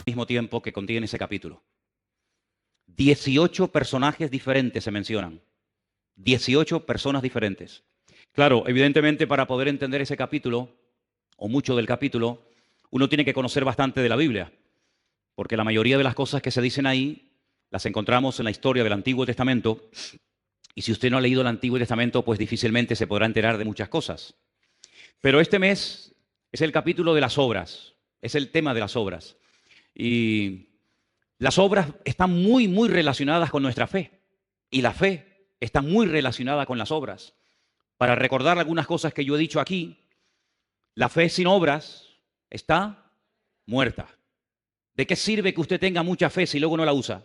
mismo tiempo que contiene ese capítulo. 18 personajes diferentes se mencionan. 18 personas diferentes. Claro, evidentemente para poder entender ese capítulo, o mucho del capítulo, uno tiene que conocer bastante de la Biblia, porque la mayoría de las cosas que se dicen ahí las encontramos en la historia del Antiguo Testamento, y si usted no ha leído el Antiguo Testamento, pues difícilmente se podrá enterar de muchas cosas. Pero este mes es el capítulo de las obras, es el tema de las obras. Y las obras están muy relacionadas con nuestra fe, y la fe está muy relacionada con las obras. Para recordar algunas cosas que yo he dicho aquí, la fe sin obras está muerta. ¿De qué sirve que usted tenga mucha fe si luego no la usa?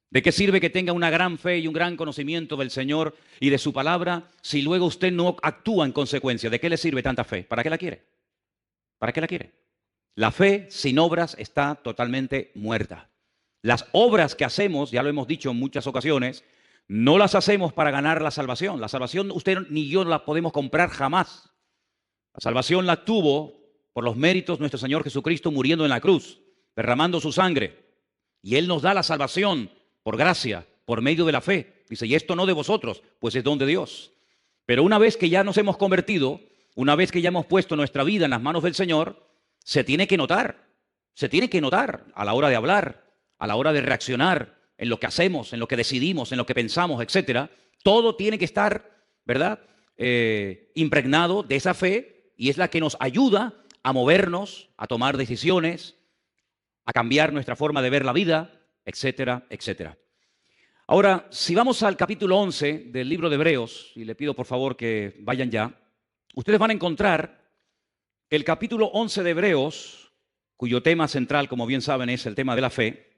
¿De qué sirve que tenga una gran fe y un gran conocimiento del Señor y de su palabra si luego usted no actúa en consecuencia? ¿De qué le sirve tanta fe? ¿Para qué la quiere? ¿Para qué la quiere? La fe sin obras está totalmente muerta. Las obras que hacemos, ya lo hemos dicho en muchas ocasiones, no las hacemos para ganar la salvación. La salvación usted ni yo la podemos comprar jamás. La salvación la tuvo por los méritos de nuestro Señor Jesucristo muriendo en la cruz, derramando su sangre. Y Él nos da la salvación por gracia, por medio de la fe. Dice, y esto no de vosotros, pues es don de Dios. Pero una vez que ya nos hemos convertido, una vez que ya hemos puesto nuestra vida en las manos del Señor, se tiene que notar a la hora de hablar, a la hora de reaccionar, en lo que hacemos, en lo que decidimos, en lo que pensamos, etcétera. Todo tiene que estar, ¿verdad?, impregnado de esa fe, y es la que nos ayuda a movernos, a tomar decisiones, a cambiar nuestra forma de ver la vida, etcétera, etcétera. Ahora, si vamos al capítulo 11 del libro de Hebreos, y le pido por favor que vayan ya, ustedes van a encontrar el capítulo 11 de Hebreos, cuyo tema central, como bien saben, es el tema de la fe,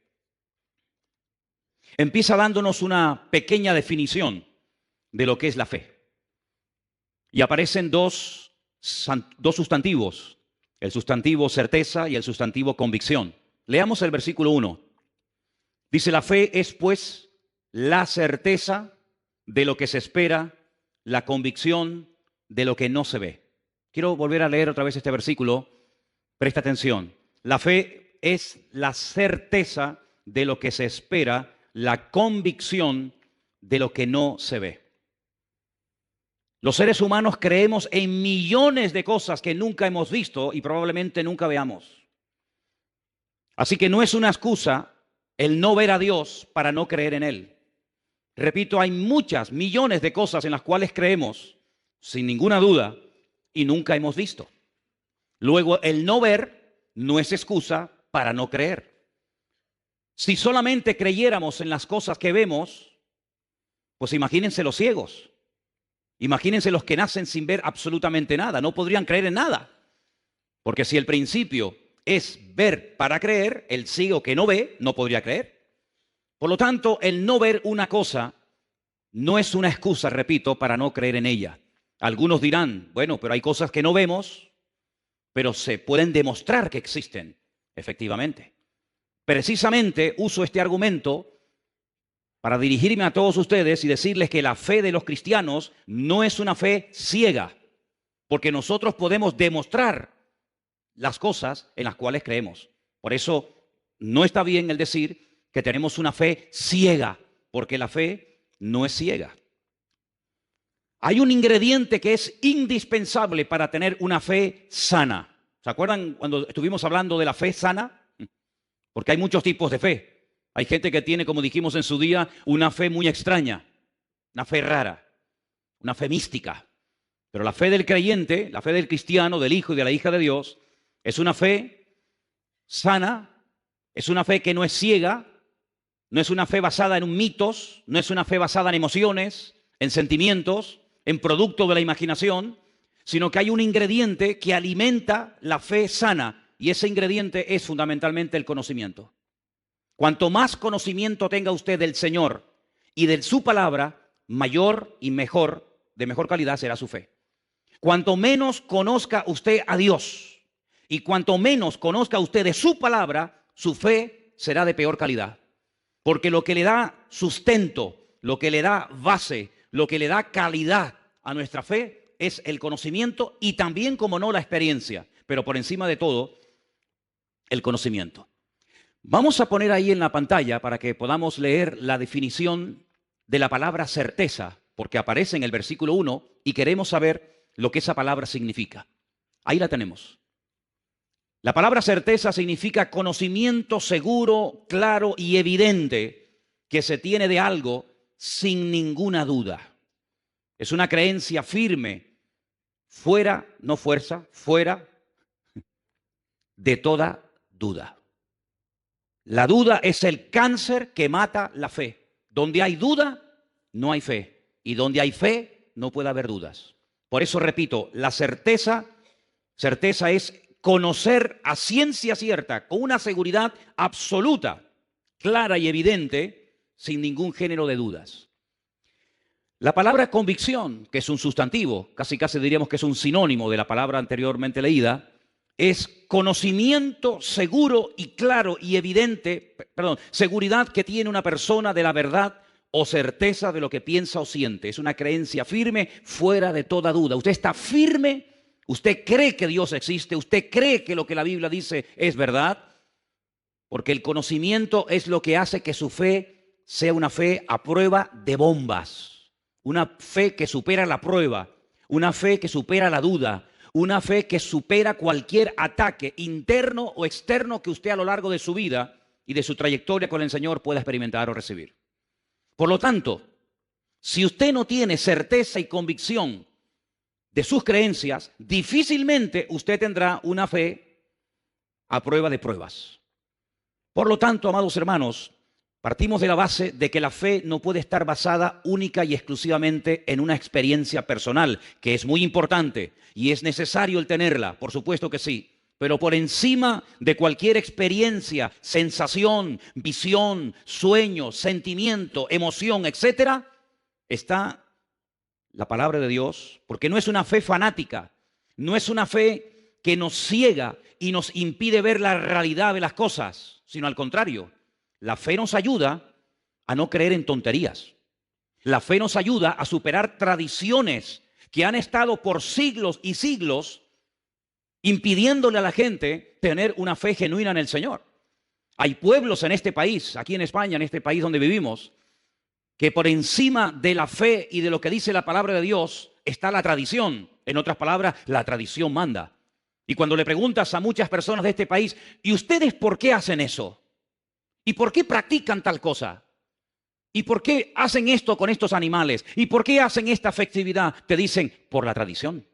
empieza dándonos una pequeña definición de lo que es la fe. Y aparecen dos sustantivos, el sustantivo certeza y el sustantivo convicción. Leamos el versículo 1. Dice, la fe es pues la certeza de lo que se espera, la convicción de lo que no se ve. Quiero volver a leer otra vez este versículo. Presta atención. La fe es la certeza de lo que se espera, la convicción de lo que no se ve. Los seres humanos creemos en millones de cosas que nunca hemos visto y probablemente nunca veamos. Así que no es una excusa el no ver a Dios para no creer en Él. Repito, hay muchas, millones de cosas en las cuales creemos, sin ninguna duda, y nunca hemos visto. Luego, el no ver no es excusa para no creer. Si solamente creyéramos en las cosas que vemos, pues imagínense los ciegos. Imagínense los que nacen sin ver absolutamente nada. No podrían creer en nada. Porque si el principio es ver para creer, el ciego que no ve no podría creer. Por lo tanto, el no ver una cosa no es una excusa, repito, para no creer en ella. Algunos dirán, bueno, pero hay cosas que no vemos, pero se pueden demostrar que existen, efectivamente. Precisamente uso este argumento para dirigirme a todos ustedes y decirles que la fe de los cristianos no es una fe ciega, porque nosotros podemos demostrar las cosas en las cuales creemos. Por eso no está bien el decir que tenemos una fe ciega, porque la fe no es ciega. Hay un ingrediente que es indispensable para tener una fe sana. ¿Se acuerdan cuando estuvimos hablando de la fe sana? Porque hay muchos tipos de fe. Hay gente que tiene, como dijimos en su día, una fe muy extraña, una fe rara, una fe mística. Pero la fe del creyente, la fe del cristiano, del hijo y de la hija de Dios, es una fe sana, es una fe que no es ciega, no es una fe basada en mitos, no es una fe basada en emociones, en sentimientos, en producto de la imaginación, sino que hay un ingrediente que alimenta la fe sana, y ese ingrediente es fundamentalmente el conocimiento. Cuanto más conocimiento tenga usted del Señor y de su palabra, mayor y mejor, de mejor calidad será su fe. Cuanto menos conozca usted a Dios y cuanto menos conozca usted de su palabra, su fe será de peor calidad. Porque lo que le da sustento, lo que le da base, lo que le da calidad a nuestra fe es el conocimiento y también, como no, la experiencia. Pero por encima de todo, el conocimiento. Vamos a poner ahí en la pantalla para que podamos leer la definición de la palabra certeza, porque aparece en el versículo 1 y queremos saber lo que esa palabra significa. Ahí la tenemos. La palabra certeza significa conocimiento seguro, claro y evidente que se tiene de algo sin ninguna duda. Es una creencia firme, fuera, no fuerza, fuera de toda duda. La duda es el cáncer que mata la fe. Donde hay duda, no hay fe. Y donde hay fe, no puede haber dudas. Por eso repito, la certeza es conocer a ciencia cierta, con una seguridad absoluta, clara y evidente, sin ningún género de dudas. La palabra convicción, que es un sustantivo, casi diríamos que es un sinónimo de la palabra anteriormente leída, es conocimiento seguro y claro y evidente, seguridad que tiene una persona de la verdad o certeza de lo que piensa o siente. Es una creencia firme, fuera de toda duda. Usted está firme, usted cree que Dios existe, usted cree que lo que la Biblia dice es verdad, porque el conocimiento es lo que hace que su fe sea una fe a prueba de bombas, una fe que supera la prueba, una fe que supera la duda, una fe que supera cualquier ataque interno o externo que usted a lo largo de su vida y de su trayectoria con el Señor pueda experimentar o recibir. Por lo tanto, si usted no tiene certeza y convicción de sus creencias, difícilmente usted tendrá una fe a prueba de pruebas. Por lo tanto, amados hermanos, partimos de la base de que la fe no puede estar basada única y exclusivamente en una experiencia personal, que es muy importante y es necesario el tenerla, por supuesto que sí. Pero por encima de cualquier experiencia, sensación, visión, sueño, sentimiento, emoción, etcétera, está la palabra de Dios, porque no es una fe fanática, no es una fe que nos ciega y nos impide ver la realidad de las cosas, sino al contrario. La fe nos ayuda a no creer en tonterías. La fe nos ayuda a superar tradiciones que han estado por siglos y siglos impidiéndole a la gente tener una fe genuina en el Señor. Hay pueblos en este país, aquí en España, en este país donde vivimos, que por encima de la fe y de lo que dice la palabra de Dios está la tradición. En otras palabras, la tradición manda. Y cuando le preguntas a muchas personas de este país, ¿y ustedes por qué hacen eso? ¿Y por qué practican tal cosa? ¿Y por qué hacen esto con estos animales? ¿Y por qué hacen esta festividad? Te dicen, por la tradición.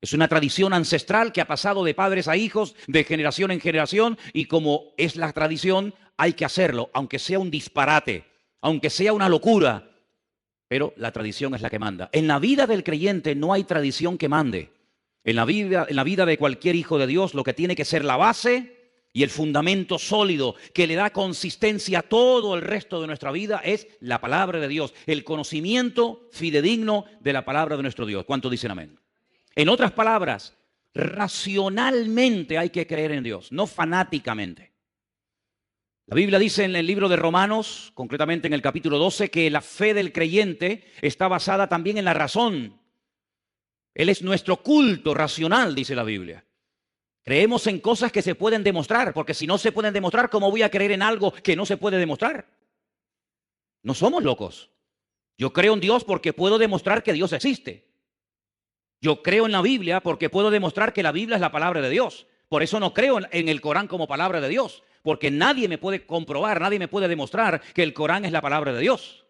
Es una tradición ancestral que ha pasado de padres a hijos, de generación en generación, y como es la tradición, hay que hacerlo, aunque sea un disparate, aunque sea una locura, pero la tradición es la que manda. En la vida del creyente no hay tradición que mande. En la vida de cualquier hijo de Dios, lo que tiene que ser la base y el fundamento sólido que le da consistencia a todo el resto de nuestra vida es la palabra de Dios, el conocimiento fidedigno de la palabra de nuestro Dios. ¿Cuántos dicen amén? En otras palabras, racionalmente hay que creer en Dios, no fanáticamente. La Biblia dice en el libro de Romanos, concretamente en el capítulo 12, que la fe del creyente está basada también en la razón. Él es nuestro culto racional, dice la Biblia. Creemos en cosas que se pueden demostrar, porque si no se pueden demostrar, ¿cómo voy a creer en algo que no se puede demostrar? No somos locos. Yo creo en Dios porque puedo demostrar que Dios existe. Yo creo en la Biblia porque puedo demostrar que la Biblia es la palabra de Dios. Por eso no creo en el Corán como palabra de Dios, porque nadie me puede comprobar, nadie me puede demostrar que el Corán es la palabra de Dios.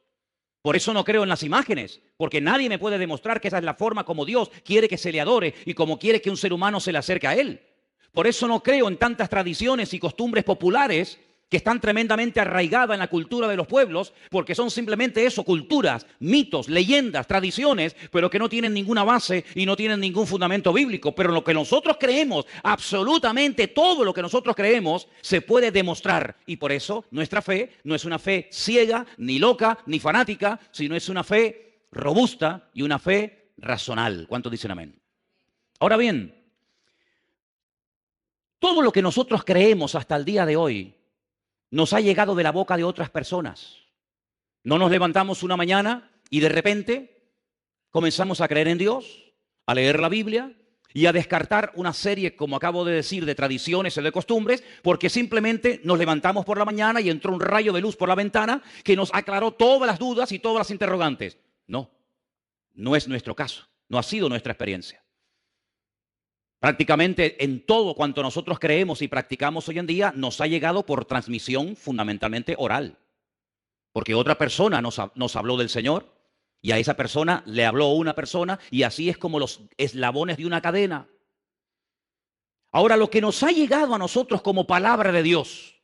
Por eso no creo en las imágenes, porque nadie me puede demostrar que esa es la forma como Dios quiere que se le adore y como quiere que un ser humano se le acerque a Él. Por eso no creo en tantas tradiciones y costumbres populares que están tremendamente arraigadas en la cultura de los pueblos, porque son simplemente eso, culturas, mitos, leyendas, tradiciones, pero que no tienen ninguna base y no tienen ningún fundamento bíblico. Pero lo que nosotros creemos, absolutamente todo lo que nosotros creemos, se puede demostrar. Y por eso nuestra fe no es una fe ciega, ni loca, ni fanática, sino es una fe robusta y una fe racional. ¿Cuántos dicen amén? Ahora bien, todo lo que nosotros creemos hasta el día de hoy nos ha llegado de la boca de otras personas. No nos levantamos una mañana y de repente comenzamos a creer en Dios, a leer la Biblia y a descartar una serie, como acabo de decir, de tradiciones o de costumbres, porque simplemente nos levantamos por la mañana y entró un rayo de luz por la ventana que nos aclaró todas las dudas y todas las interrogantes. No, no es nuestro caso, no ha sido nuestra experiencia. Prácticamente en todo cuanto nosotros creemos y practicamos hoy en día nos ha llegado por transmisión fundamentalmente oral, porque otra persona nos habló del Señor y a esa persona le habló una persona y así es como los eslabones de una cadena. Ahora, lo que nos ha llegado a nosotros como palabra de Dios,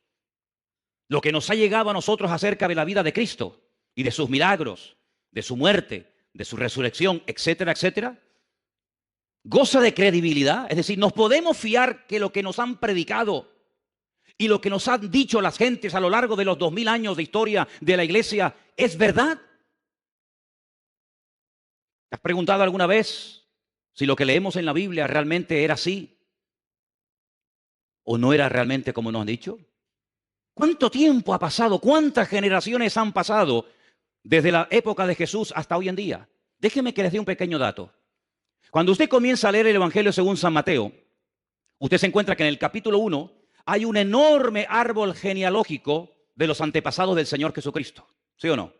lo que nos ha llegado a nosotros acerca de la vida de Cristo y de sus milagros, de su muerte, de su resurrección, etcétera, etcétera, goza de credibilidad. Es decir, nos podemos fiar que lo que nos han predicado y lo que nos han dicho las gentes a lo largo de los 2000 años de historia de la iglesia es verdad. ¿Te has preguntado alguna vez si lo que leemos en la Biblia realmente era así o no era realmente como nos han dicho? ¿Cuánto tiempo ha pasado? ¿Cuántas generaciones han pasado desde la época de Jesús hasta hoy en día? Déjeme que les dé un pequeño dato. Cuando usted comienza a leer el Evangelio según San Mateo, usted se encuentra que en el capítulo 1 hay un enorme árbol genealógico de los antepasados del Señor Jesucristo. ¿Sí o no?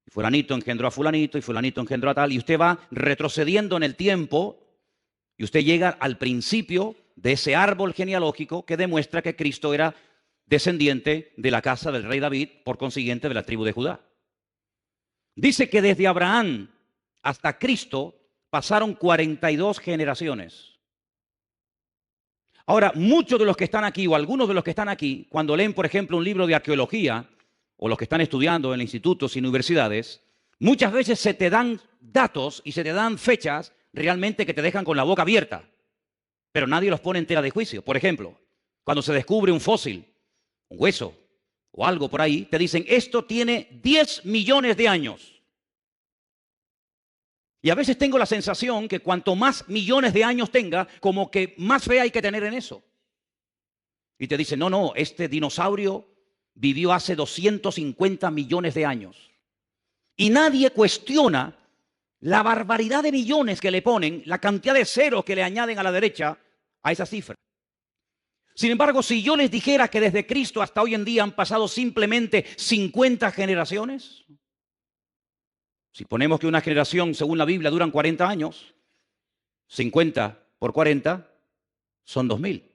Y fulanito engendró a fulanito y fulanito engendró a tal. Y usted va retrocediendo en el tiempo y usted llega al principio de ese árbol genealógico que demuestra que Cristo era descendiente de la casa del rey David, por consiguiente de la tribu de Judá. Dice que desde Abraham hasta Cristo pasaron 42 generaciones. Ahora, muchos de los que están aquí, o algunos de los que están aquí, cuando leen, por ejemplo, un libro de arqueología, o los que están estudiando en institutos y universidades, muchas veces se te dan datos y se te dan fechas realmente que te dejan con la boca abierta, pero nadie los pone en tela de juicio. Por ejemplo, cuando se descubre un fósil, un hueso o algo por ahí, te dicen, esto tiene 10 millones de años. Y a veces tengo la sensación que cuanto más millones de años tenga, como que más fe hay que tener en eso. Y te dicen, no, este dinosaurio vivió hace 250 millones de años. Y nadie cuestiona la barbaridad de millones que le ponen, la cantidad de ceros que le añaden a la derecha a esa cifra. Sin embargo, si yo les dijera que desde Cristo hasta hoy en día han pasado simplemente 50 generaciones, si ponemos que una generación, según la Biblia, duran 40 años, 50 por 40 son 2000.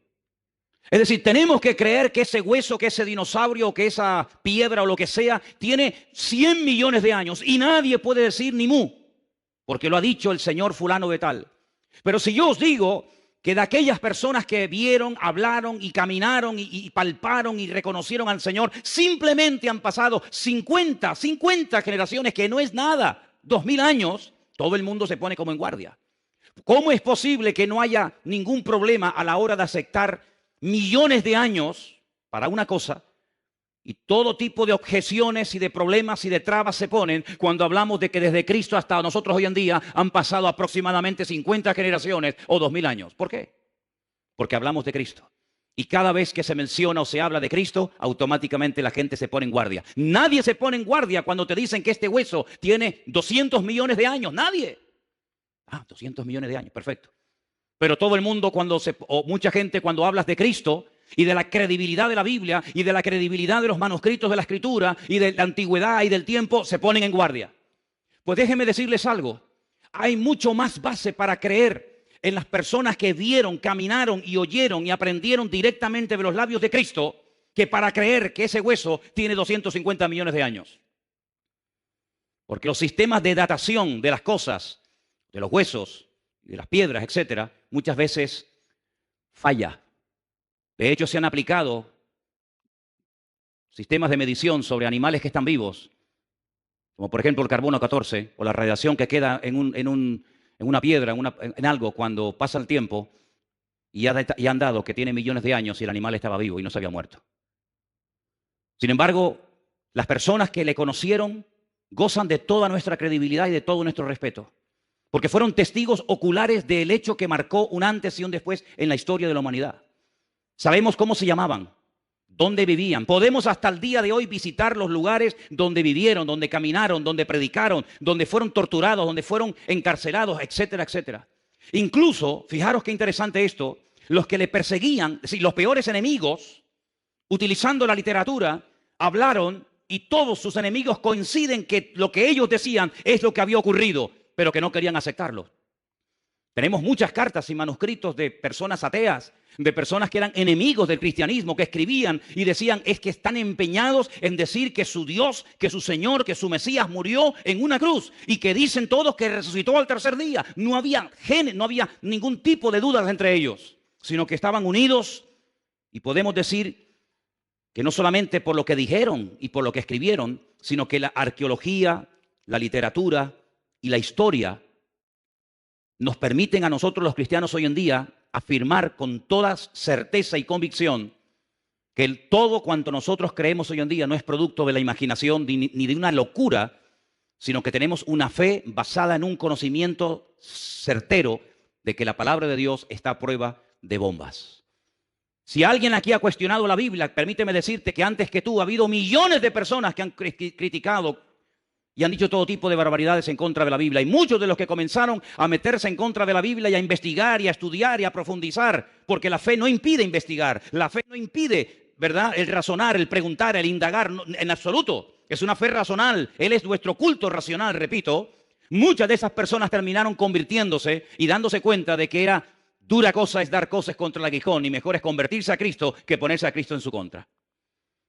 Es decir, tenemos que creer que ese hueso, que ese dinosaurio, que esa piedra o lo que sea, tiene 100 millones de años y nadie puede decir ni mu, porque lo ha dicho el señor fulano de tal. Pero si yo os digo que de aquellas personas que vieron, hablaron y caminaron y palparon y reconocieron al Señor, simplemente han pasado 50 generaciones, que no es nada, 2000 años, todo el mundo se pone como en guardia. ¿Cómo es posible que no haya ningún problema a la hora de aceptar millones de años para una cosa y todo tipo de objeciones y de problemas y de trabas se ponen cuando hablamos de que desde Cristo hasta nosotros hoy en día han pasado aproximadamente 50 generaciones o 2000 años? ¿Por qué? Porque hablamos de Cristo. Y cada vez que se menciona o se habla de Cristo, automáticamente la gente se pone en guardia. Nadie se pone en guardia cuando te dicen que este hueso tiene 200 millones de años. Nadie. 200 millones de años, perfecto. Pero todo el mundo o mucha gente cuando hablas de Cristo y de la credibilidad de la Biblia y de la credibilidad de los manuscritos de la Escritura y de la antigüedad y del tiempo, se ponen en guardia. Pues déjenme decirles algo. Hay mucho más base para creer en las personas que vieron, caminaron y oyeron y aprendieron directamente de los labios de Cristo que para creer que ese hueso tiene 250 millones de años. Porque los sistemas de datación de las cosas, de los huesos, de las piedras, etcétera, muchas veces falla. De hecho, se han aplicado sistemas de medición sobre animales que están vivos, como por ejemplo el carbono 14 o la radiación que queda en una piedra, en algo cuando pasa el tiempo, y han dado que tiene millones de años y el animal estaba vivo y no se había muerto. Sin embargo, las personas que le conocieron gozan de toda nuestra credibilidad y de todo nuestro respeto, porque fueron testigos oculares del hecho que marcó un antes y un después en la historia de la humanidad. Sabemos cómo se llamaban, dónde vivían. Podemos hasta el día de hoy visitar los lugares donde vivieron, donde caminaron, donde predicaron, donde fueron torturados, donde fueron encarcelados, etcétera, etcétera. Incluso, fijaros qué interesante esto, los que le perseguían, es decir, los peores enemigos, utilizando la literatura, hablaron y todos sus enemigos coinciden que lo que ellos decían es lo que había ocurrido, pero que no querían aceptarlo. Tenemos muchas cartas y manuscritos de personas ateas, de personas que eran enemigos del cristianismo, que escribían y decían es que están empeñados en decir que su Dios, que su Señor, que su Mesías murió en una cruz y que dicen todos que resucitó al tercer día. No había ningún tipo de dudas entre ellos, sino que estaban unidos y podemos decir que no solamente por lo que dijeron y por lo que escribieron, sino que la arqueología, la literatura y la historia nos permiten a nosotros los cristianos hoy en día afirmar con toda certeza y convicción que todo cuanto nosotros creemos hoy en día no es producto de la imaginación ni de una locura, sino que tenemos una fe basada en un conocimiento certero de que la palabra de Dios está a prueba de bombas. Si alguien aquí ha cuestionado la Biblia, permíteme decirte que antes que tú ha habido millones de personas que han criticado y han dicho todo tipo de barbaridades en contra de la Biblia. Y muchos de los que comenzaron a meterse en contra de la Biblia y a investigar y a estudiar y a profundizar, porque la fe no impide investigar, la fe no impide, ¿verdad?, el razonar, el preguntar, el indagar, no, en absoluto. Es una fe racional. Él es nuestro culto racional, repito. Muchas de esas personas terminaron convirtiéndose y dándose cuenta de que era dura cosa es dar cosas contra el aguijón y mejor es convertirse a Cristo que ponerse a Cristo en su contra.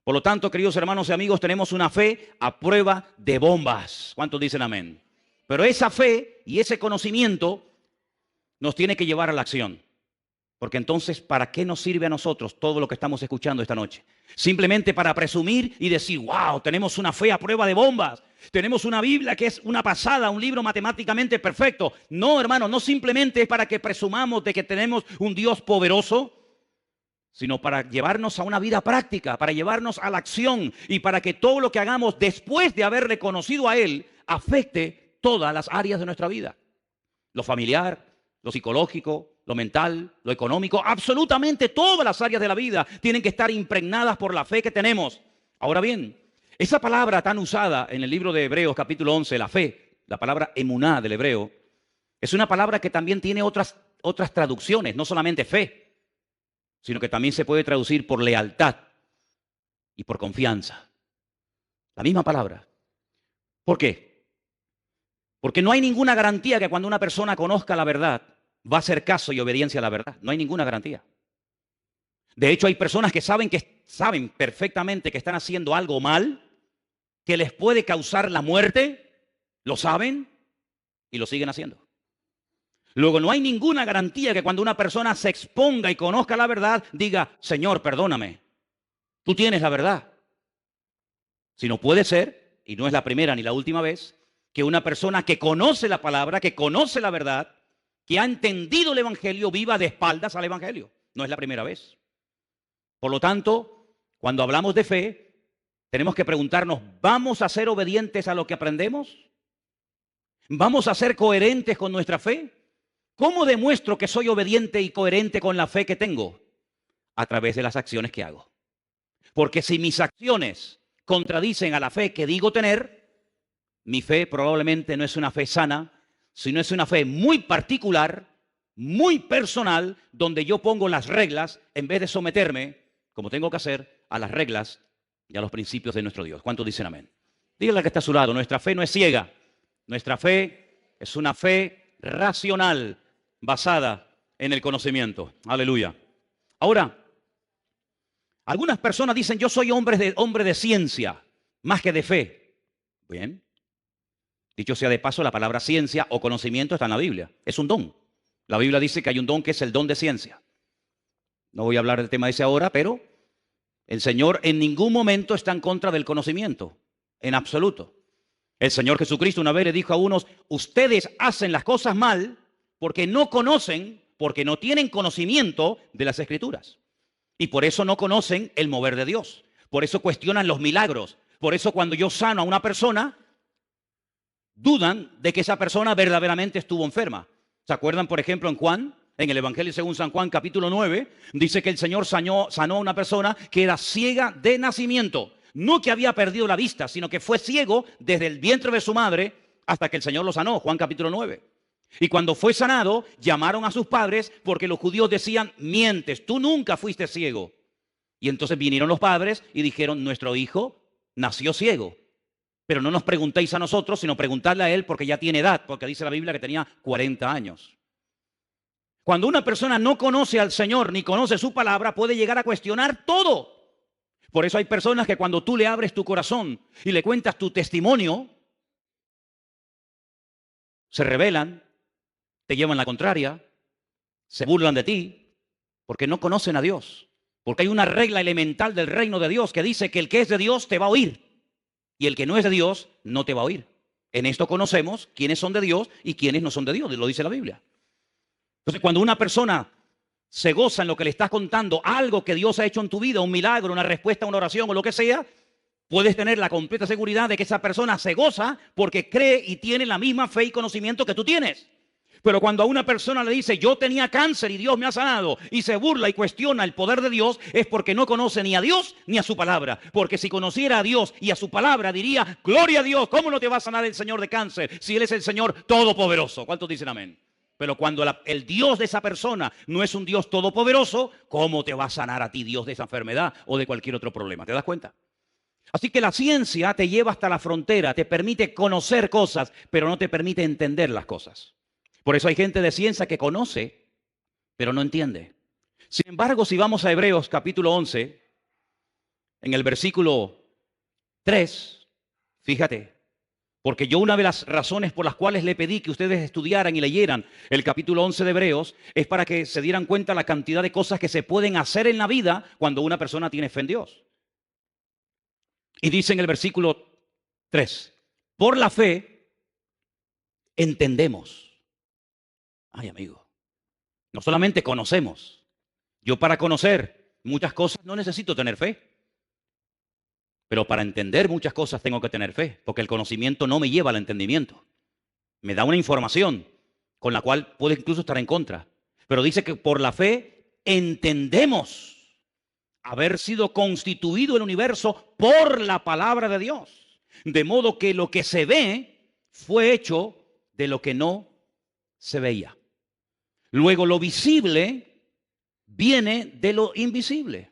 Por lo tanto, queridos hermanos y amigos, tenemos una fe a prueba de bombas. ¿Cuántos dicen amén? Pero esa fe y ese conocimiento nos tiene que llevar a la acción. Porque entonces, ¿para qué nos sirve a nosotros todo lo que estamos escuchando esta noche? Simplemente para presumir y decir, wow, tenemos una fe a prueba de bombas. Tenemos una Biblia que es una pasada, un libro matemáticamente perfecto. No, hermano, no simplemente es para que presumamos de que tenemos un Dios poderoso, sino para llevarnos a una vida práctica, para llevarnos a la acción y para que todo lo que hagamos después de haberle conocido a Él afecte todas las áreas de nuestra vida. Lo familiar, lo psicológico, lo mental, lo económico, absolutamente todas las áreas de la vida tienen que estar impregnadas por la fe que tenemos. Ahora bien, esa palabra tan usada en el libro de Hebreos capítulo 11, la fe, la palabra emuná del hebreo, es una palabra que también tiene otras traducciones, no solamente fe, sino que también se puede traducir por lealtad y por confianza. La misma palabra. ¿Por qué? Porque no hay ninguna garantía que cuando una persona conozca la verdad va a hacer caso y obediencia a la verdad. No hay ninguna garantía. De hecho, hay personas que saben perfectamente que están haciendo algo mal, que les puede causar la muerte, lo saben y lo siguen haciendo. Luego, no hay ninguna garantía que cuando una persona se exponga y conozca la verdad, diga, Señor, perdóname, tú tienes la verdad. Si no puede ser, y no es la primera ni la última vez, que una persona que conoce la palabra, que conoce la verdad, que ha entendido el Evangelio, viva de espaldas al Evangelio. No es la primera vez. Por lo tanto, cuando hablamos de fe, tenemos que preguntarnos, ¿vamos a ser obedientes a lo que aprendemos? ¿Vamos a ser coherentes con nuestra fe? ¿Cómo demuestro que soy obediente y coherente con la fe que tengo? A través de las acciones que hago. Porque si mis acciones contradicen a la fe que digo tener, mi fe probablemente no es una fe sana, sino es una fe muy particular, muy personal, donde yo pongo las reglas en vez de someterme, como tengo que hacer, a las reglas y a los principios de nuestro Dios. ¿Cuántos dicen amén? Dígale al que está a su lado, nuestra fe no es ciega. Nuestra fe es una fe racional, basada en el conocimiento. Aleluya. Ahora, algunas personas dicen, yo soy hombre de ciencia, más que de fe. Bien. Dicho sea de paso, la palabra ciencia o conocimiento está en la Biblia. Es un don. La Biblia dice que hay un don que es el don de ciencia. No voy a hablar del tema ese ahora, pero el Señor en ningún momento está en contra del conocimiento. En absoluto. El Señor Jesucristo una vez le dijo a unos, ustedes hacen las cosas mal porque no conocen, porque no tienen conocimiento de las Escrituras. Y por eso no conocen el mover de Dios. Por eso cuestionan los milagros. Por eso cuando yo sano a una persona, dudan de que esa persona verdaderamente estuvo enferma. ¿Se acuerdan, por ejemplo, en Juan? En el Evangelio según San Juan, capítulo 9, dice que el Señor sanó a una persona que era ciega de nacimiento. No que había perdido la vista, sino que fue ciego desde el vientre de su madre hasta que el Señor lo sanó. Juan capítulo 9. Y cuando fue sanado, llamaron a sus padres porque los judíos decían, mientes, tú nunca fuiste ciego. Y entonces vinieron los padres y dijeron, nuestro hijo nació ciego. Pero no nos preguntéis a nosotros, sino preguntadle a él porque ya tiene edad, porque dice la Biblia que tenía 40 años. Cuando una persona no conoce al Señor ni conoce su palabra, puede llegar a cuestionar todo. Por eso hay personas que cuando tú le abres tu corazón y le cuentas tu testimonio, se rebelan, te llevan la contraria, se burlan de ti, porque no conocen a Dios. Porque hay una regla elemental del reino de Dios que dice que el que es de Dios te va a oír y el que no es de Dios no te va a oír. En esto conocemos quiénes son de Dios y quiénes no son de Dios, lo dice la Biblia. Entonces, cuando una persona se goza en lo que le estás contando, algo que Dios ha hecho en tu vida, un milagro, una respuesta a una oración o lo que sea, puedes tener la completa seguridad de que esa persona se goza porque cree y tiene la misma fe y conocimiento que tú tienes. Pero cuando a una persona le dice, yo tenía cáncer y Dios me ha sanado, y se burla y cuestiona el poder de Dios, es porque no conoce ni a Dios ni a su palabra. Porque si conociera a Dios y a su palabra, diría, gloria a Dios, ¿cómo no te va a sanar el Señor de cáncer si Él es el Señor todopoderoso? ¿Cuántos dicen amén? Pero cuando el Dios de esa persona no es un Dios todopoderoso, ¿cómo te va a sanar a ti Dios de esa enfermedad o de cualquier otro problema? ¿Te das cuenta? Así que la ciencia te lleva hasta la frontera, te permite conocer cosas, pero no te permite entender las cosas. Por eso hay gente de ciencia que conoce, pero no entiende. Sin embargo, si vamos a Hebreos capítulo 11, en el versículo 3, fíjate, porque yo una de las razones por las cuales le pedí que ustedes estudiaran y leyeran el capítulo 11 de Hebreos es para que se dieran cuenta la cantidad de cosas que se pueden hacer en la vida cuando una persona tiene fe en Dios. Y dice en el versículo 3, por la fe entendemos. Ay, amigo, no solamente conocemos. Yo para conocer muchas cosas no necesito tener fe. Pero para entender muchas cosas tengo que tener fe, porque el conocimiento no me lleva al entendimiento. Me da una información con la cual puedo incluso estar en contra. Pero dice que por la fe entendemos haber sido constituido el universo por la palabra de Dios. De modo que lo que se ve fue hecho de lo que no se veía. Luego lo visible viene de lo invisible.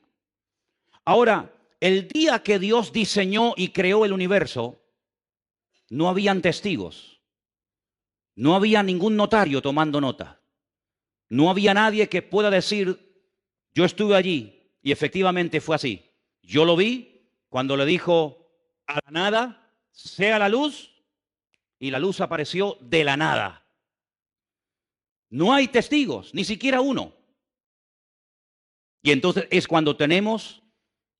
Ahora, el día que Dios diseñó y creó el universo, no habían testigos. No había ningún notario tomando nota. No había nadie que pueda decir, yo estuve allí y efectivamente fue así. Yo lo vi cuando le dijo a la nada, sea la luz, y la luz apareció de la nada. No hay testigos, ni siquiera uno. Y entonces es cuando tenemos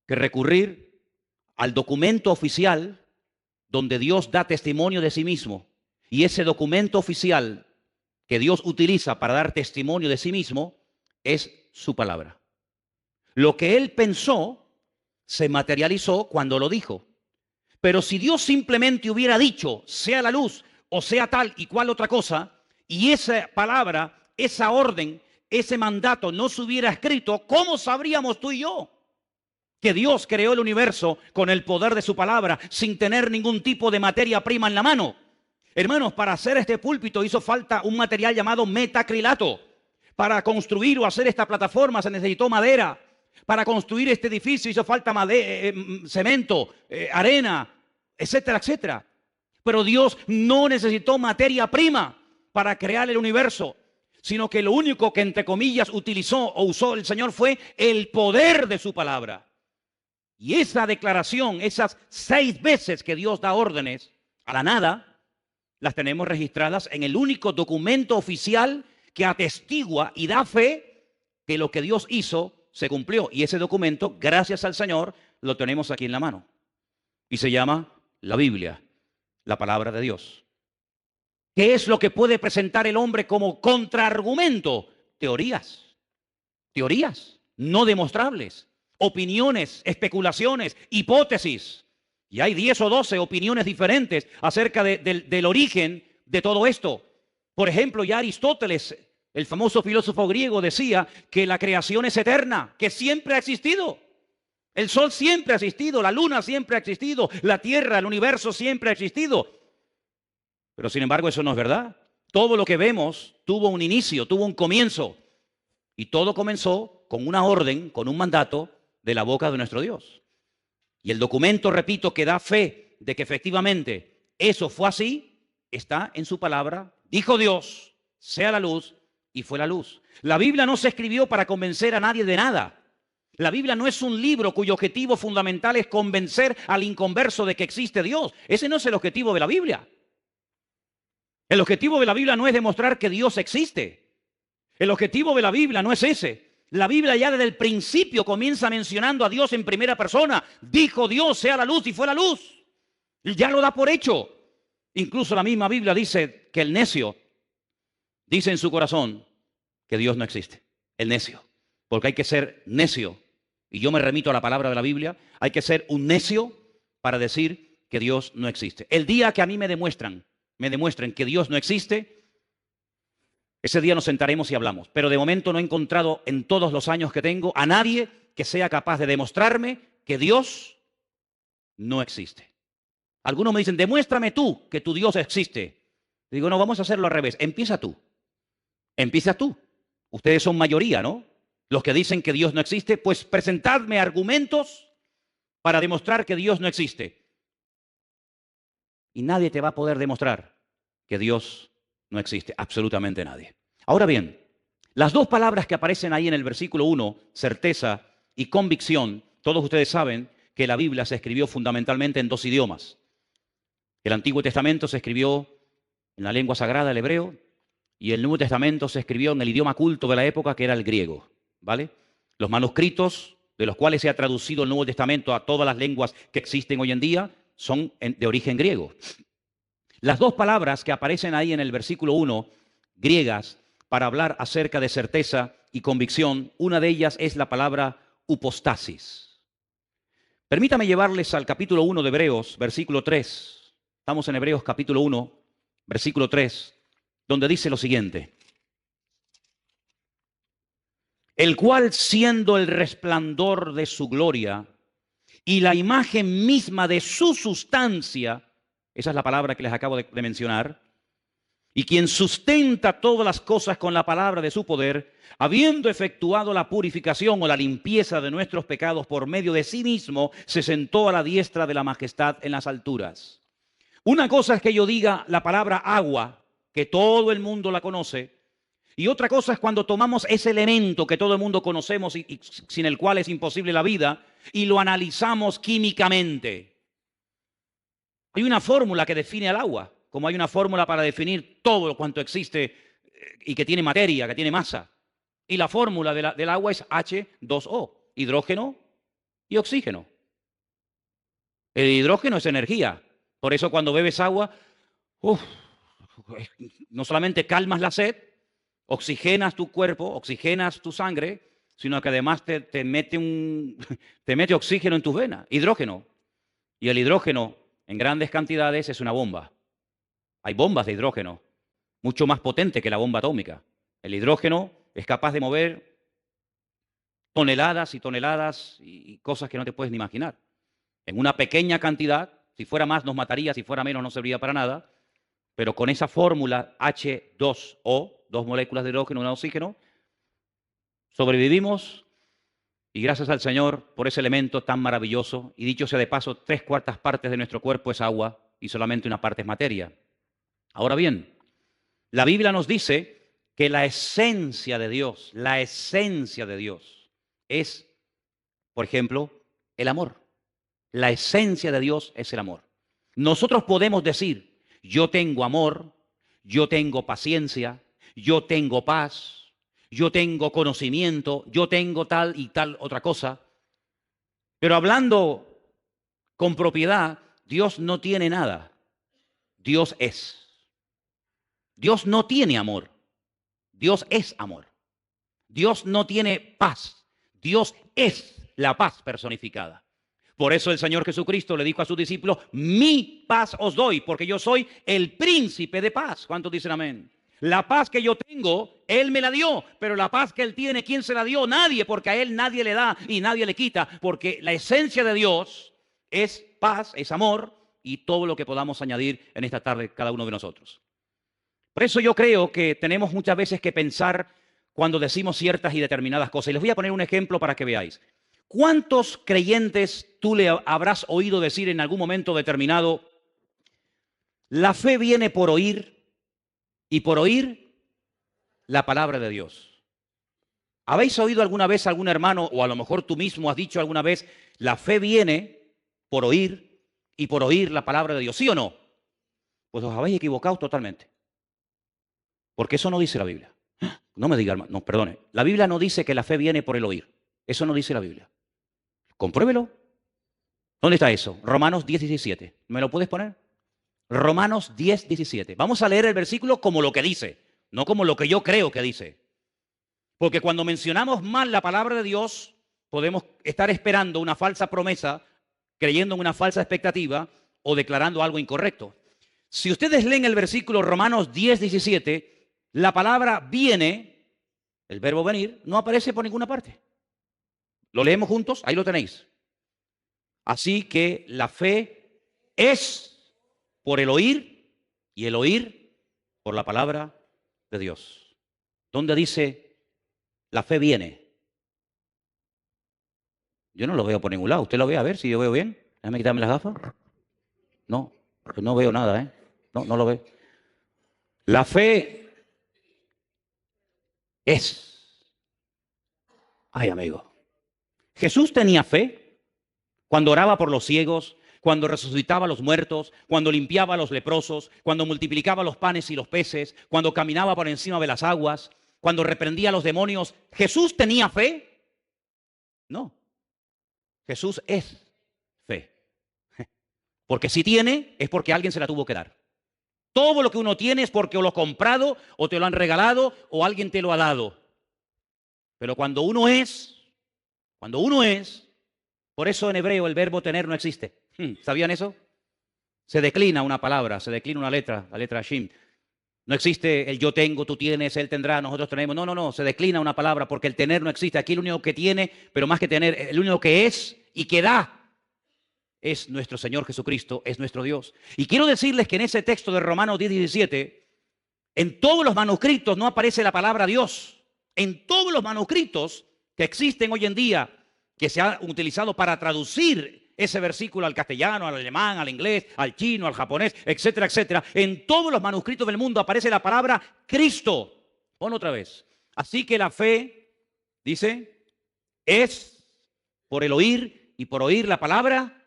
que recurrir al documento oficial donde Dios da testimonio de sí mismo. Y ese documento oficial que Dios utiliza para dar testimonio de sí mismo es su palabra. Lo que Él pensó se materializó cuando lo dijo. Pero si Dios simplemente hubiera dicho, sea la luz o sea tal y cual otra cosa, y esa palabra, esa orden, ese mandato no se hubiera escrito, ¿cómo sabríamos tú y yo que Dios creó el universo con el poder de su palabra sin tener ningún tipo de materia prima en la mano? Hermanos, para hacer este púlpito hizo falta un material llamado metacrilato. Para construir o hacer esta plataforma se necesitó madera. Para construir este edificio hizo falta cemento, arena, etcétera, etcétera. Pero Dios no necesitó materia prima para crear el universo, sino que lo único que, entre comillas, utilizó o usó el Señor fue el poder de su palabra. Y esa declaración, esas 6 veces que Dios da órdenes a la nada, las tenemos registradas en el único documento oficial que atestigua y da fe que lo que Dios hizo se cumplió. Y ese documento, gracias al Señor, lo tenemos aquí en la mano. Y se llama la Biblia, la palabra de Dios. ¿Qué es lo que puede presentar el hombre como contraargumento? Teorías. Teorías no demostrables. Opiniones, especulaciones, hipótesis. Y hay 10 o 12 opiniones diferentes acerca del origen de todo esto. Por ejemplo, ya Aristóteles, el famoso filósofo griego, decía que la creación es eterna, que siempre ha existido. El sol siempre ha existido, la luna siempre ha existido, la tierra, el universo siempre ha existido. Pero sin embargo eso no es verdad. Todo lo que vemos tuvo un inicio, tuvo un comienzo. Y todo comenzó con una orden, con un mandato de la boca de nuestro Dios. Y el documento, repito, que da fe de que efectivamente eso fue así, está en su palabra. Dijo Dios, sea la luz, y fue la luz. La Biblia no se escribió para convencer a nadie de nada. La Biblia no es un libro cuyo objetivo fundamental es convencer al inconverso de que existe Dios. Ese no es el objetivo de la Biblia. El objetivo de la Biblia no es demostrar que Dios existe. El objetivo de la Biblia no es ese. La Biblia ya desde el principio comienza mencionando a Dios en primera persona. Dijo Dios, sea la luz, y fue la luz. Y ya lo da por hecho. Incluso la misma Biblia dice que el necio dice en su corazón que Dios no existe. El necio. Porque hay que ser necio. Y yo me remito a la palabra de la Biblia. Hay que ser un necio para decir que Dios no existe. El día que a mí me demuestren que Dios no existe, ese día nos sentaremos y hablamos. Pero de momento no he encontrado en todos los años que tengo a nadie que sea capaz de demostrarme que Dios no existe. Algunos me dicen, demuéstrame tú que tu Dios existe. Digo, no, vamos a hacerlo al revés. Empieza tú. Empieza tú. Ustedes son mayoría, ¿no? Los que dicen que Dios no existe, pues presentadme argumentos para demostrar que Dios no existe. Y nadie te va a poder demostrar que Dios no existe, absolutamente nadie. Ahora bien, las dos palabras que aparecen ahí en el versículo 1, certeza y convicción, todos ustedes saben que la Biblia se escribió fundamentalmente en dos idiomas. El Antiguo Testamento se escribió en la lengua sagrada, el hebreo, y el Nuevo Testamento se escribió en el idioma culto de la época, que era el griego, ¿vale? Los manuscritos de los cuales se ha traducido el Nuevo Testamento a todas las lenguas que existen hoy en día son de origen griego. Las dos palabras que aparecen ahí en el versículo 1, griegas, para hablar acerca de certeza y convicción, una de ellas es la palabra upostasis. Permítame llevarles al capítulo 1 de Hebreos, versículo 3. Estamos en Hebreos capítulo 1, versículo 3, donde dice lo siguiente. El cual, siendo el resplandor de su gloria y la imagen misma de su sustancia, esa es la palabra que les acabo de mencionar, y quien sustenta todas las cosas con la palabra de su poder, habiendo efectuado la purificación o la limpieza de nuestros pecados por medio de sí mismo, se sentó a la diestra de la majestad en las alturas. Una cosa es que yo diga la palabra agua, que todo el mundo la conoce, y otra cosa es cuando tomamos ese elemento que todo el mundo conocemos y sin el cual es imposible la vida, y lo analizamos químicamente. Hay una fórmula que define al agua, como hay una fórmula para definir todo lo cuanto existe y que tiene materia, que tiene masa. Y la fórmula del agua es H2O, hidrógeno y oxígeno. El hidrógeno es energía. Por eso cuando bebes agua, no solamente calmas la sed, oxigenas tu cuerpo, oxigenas tu sangre, sino que además te mete oxígeno en tus venas, hidrógeno. Y el hidrógeno en grandes cantidades es una bomba. Hay bombas de hidrógeno, mucho más potente que la bomba atómica. El hidrógeno es capaz de mover toneladas y toneladas y cosas que no te puedes ni imaginar. En una pequeña cantidad, si fuera más nos mataría, si fuera menos no serviría para nada, pero con esa fórmula H2O, dos moléculas de hidrógeno y un oxígeno, sobrevivimos y gracias al Señor por ese elemento tan maravilloso. Y dicho sea de paso, 3/4 partes de nuestro cuerpo es agua y solamente una parte es materia. Ahora bien, la Biblia nos dice que la esencia de Dios es, por ejemplo, el amor. La esencia de Dios es el amor. Nosotros podemos decir, yo tengo amor, yo tengo paciencia, yo tengo paz, yo tengo conocimiento, yo tengo tal y tal otra cosa. Pero hablando con propiedad, Dios no tiene nada. Dios es. Dios no tiene amor. Dios es amor. Dios no tiene paz. Dios es la paz personificada. Por eso el Señor Jesucristo le dijo a sus discípulos, mi paz os doy, porque yo soy el príncipe de paz. ¿Cuántos dicen amén? La paz que yo tengo, Él me la dio, pero la paz que Él tiene, ¿quién se la dio? Nadie, porque a Él nadie le da y nadie le quita, porque la esencia de Dios es paz, es amor y todo lo que podamos añadir en esta tarde cada uno de nosotros. Por eso yo creo que tenemos muchas veces que pensar cuando decimos ciertas y determinadas cosas. Y les voy a poner un ejemplo para que veáis. ¿Cuántos creyentes tú le habrás oído decir en algún momento determinado, la fe viene por oír y por oír la palabra de Dios? ¿Habéis oído alguna vez a algún hermano, o a lo mejor tú mismo has dicho alguna vez, la fe viene por oír y por oír la palabra de Dios? ¿Sí o no? Pues os habéis equivocado totalmente. Porque eso no dice la Biblia. No me diga, hermano, no, perdone. La Biblia no dice que la fe viene por el oír. Eso no dice la Biblia. Compruébelo. ¿Dónde está eso? Romanos 10, 17. ¿Me lo puedes poner? Romanos 10, 17. Vamos a leer el versículo como lo que dice, no como lo que yo creo que dice. Porque cuando mencionamos mal la palabra de Dios, podemos estar esperando una falsa promesa, creyendo en una falsa expectativa o declarando algo incorrecto. Si ustedes leen el versículo Romanos 10, 17, la palabra viene, el verbo venir, no aparece por ninguna parte. ¿Lo leemos juntos? Ahí lo tenéis. Así que la fe es por el oír y el oír por la palabra de Dios. ¿Dónde dice la fe viene? Yo no lo veo por ningún lado. ¿Usted lo ve? A ver si yo veo bien. Déjame quitarme las gafas. No, pues no veo nada, ¿eh? No lo veo. La fe es. Ay, amigo. Jesús tenía fe cuando oraba por los ciegos, cuando resucitaba a los muertos, cuando limpiaba a los leprosos, cuando multiplicaba los panes y los peces, cuando caminaba por encima de las aguas, cuando reprendía a los demonios. ¿Jesús tenía fe? No. Jesús es fe. Porque si tiene, es porque alguien se la tuvo que dar. Todo lo que uno tiene es porque o lo ha comprado, o te lo han regalado, o alguien te lo ha dado. Pero cuando uno es, por eso en hebreo el verbo tener no existe. ¿Sabían eso? Se declina una palabra, se declina una letra, la letra Shin. No existe el yo tengo, tú tienes, él tendrá, nosotros tenemos. No, se declina una palabra porque el tener no existe. Aquí el único que tiene, pero más que tener, el único que es y que da es nuestro Señor Jesucristo, es nuestro Dios. Y quiero decirles que en ese texto de Romanos 10, 17, en todos los manuscritos no aparece la palabra Dios. En todos los manuscritos que existen hoy en día, que se han utilizado para traducir ese versículo al castellano, al alemán, al inglés, al chino, al japonés, etcétera, etcétera. En todos los manuscritos del mundo aparece la palabra Cristo. Pon otra vez. Así que la fe, dice, es por el oír y por oír la palabra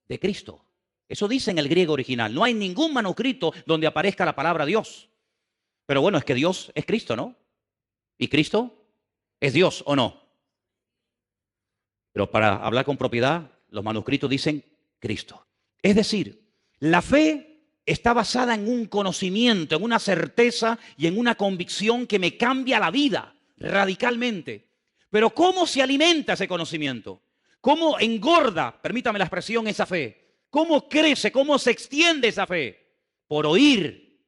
de Cristo. Eso dice en el griego original. No hay ningún manuscrito donde aparezca la palabra Dios. Pero bueno, es que Dios es Cristo, ¿no? ¿Y Cristo es Dios o no? Pero para hablar con propiedad, los manuscritos dicen Cristo. Es decir, la fe está basada en un conocimiento, en una certeza y en una convicción que me cambia la vida radicalmente. Pero ¿cómo se alimenta ese conocimiento? ¿Cómo engorda, permítame la expresión, esa fe? ¿Cómo crece? ¿Cómo se extiende esa fe? Por oír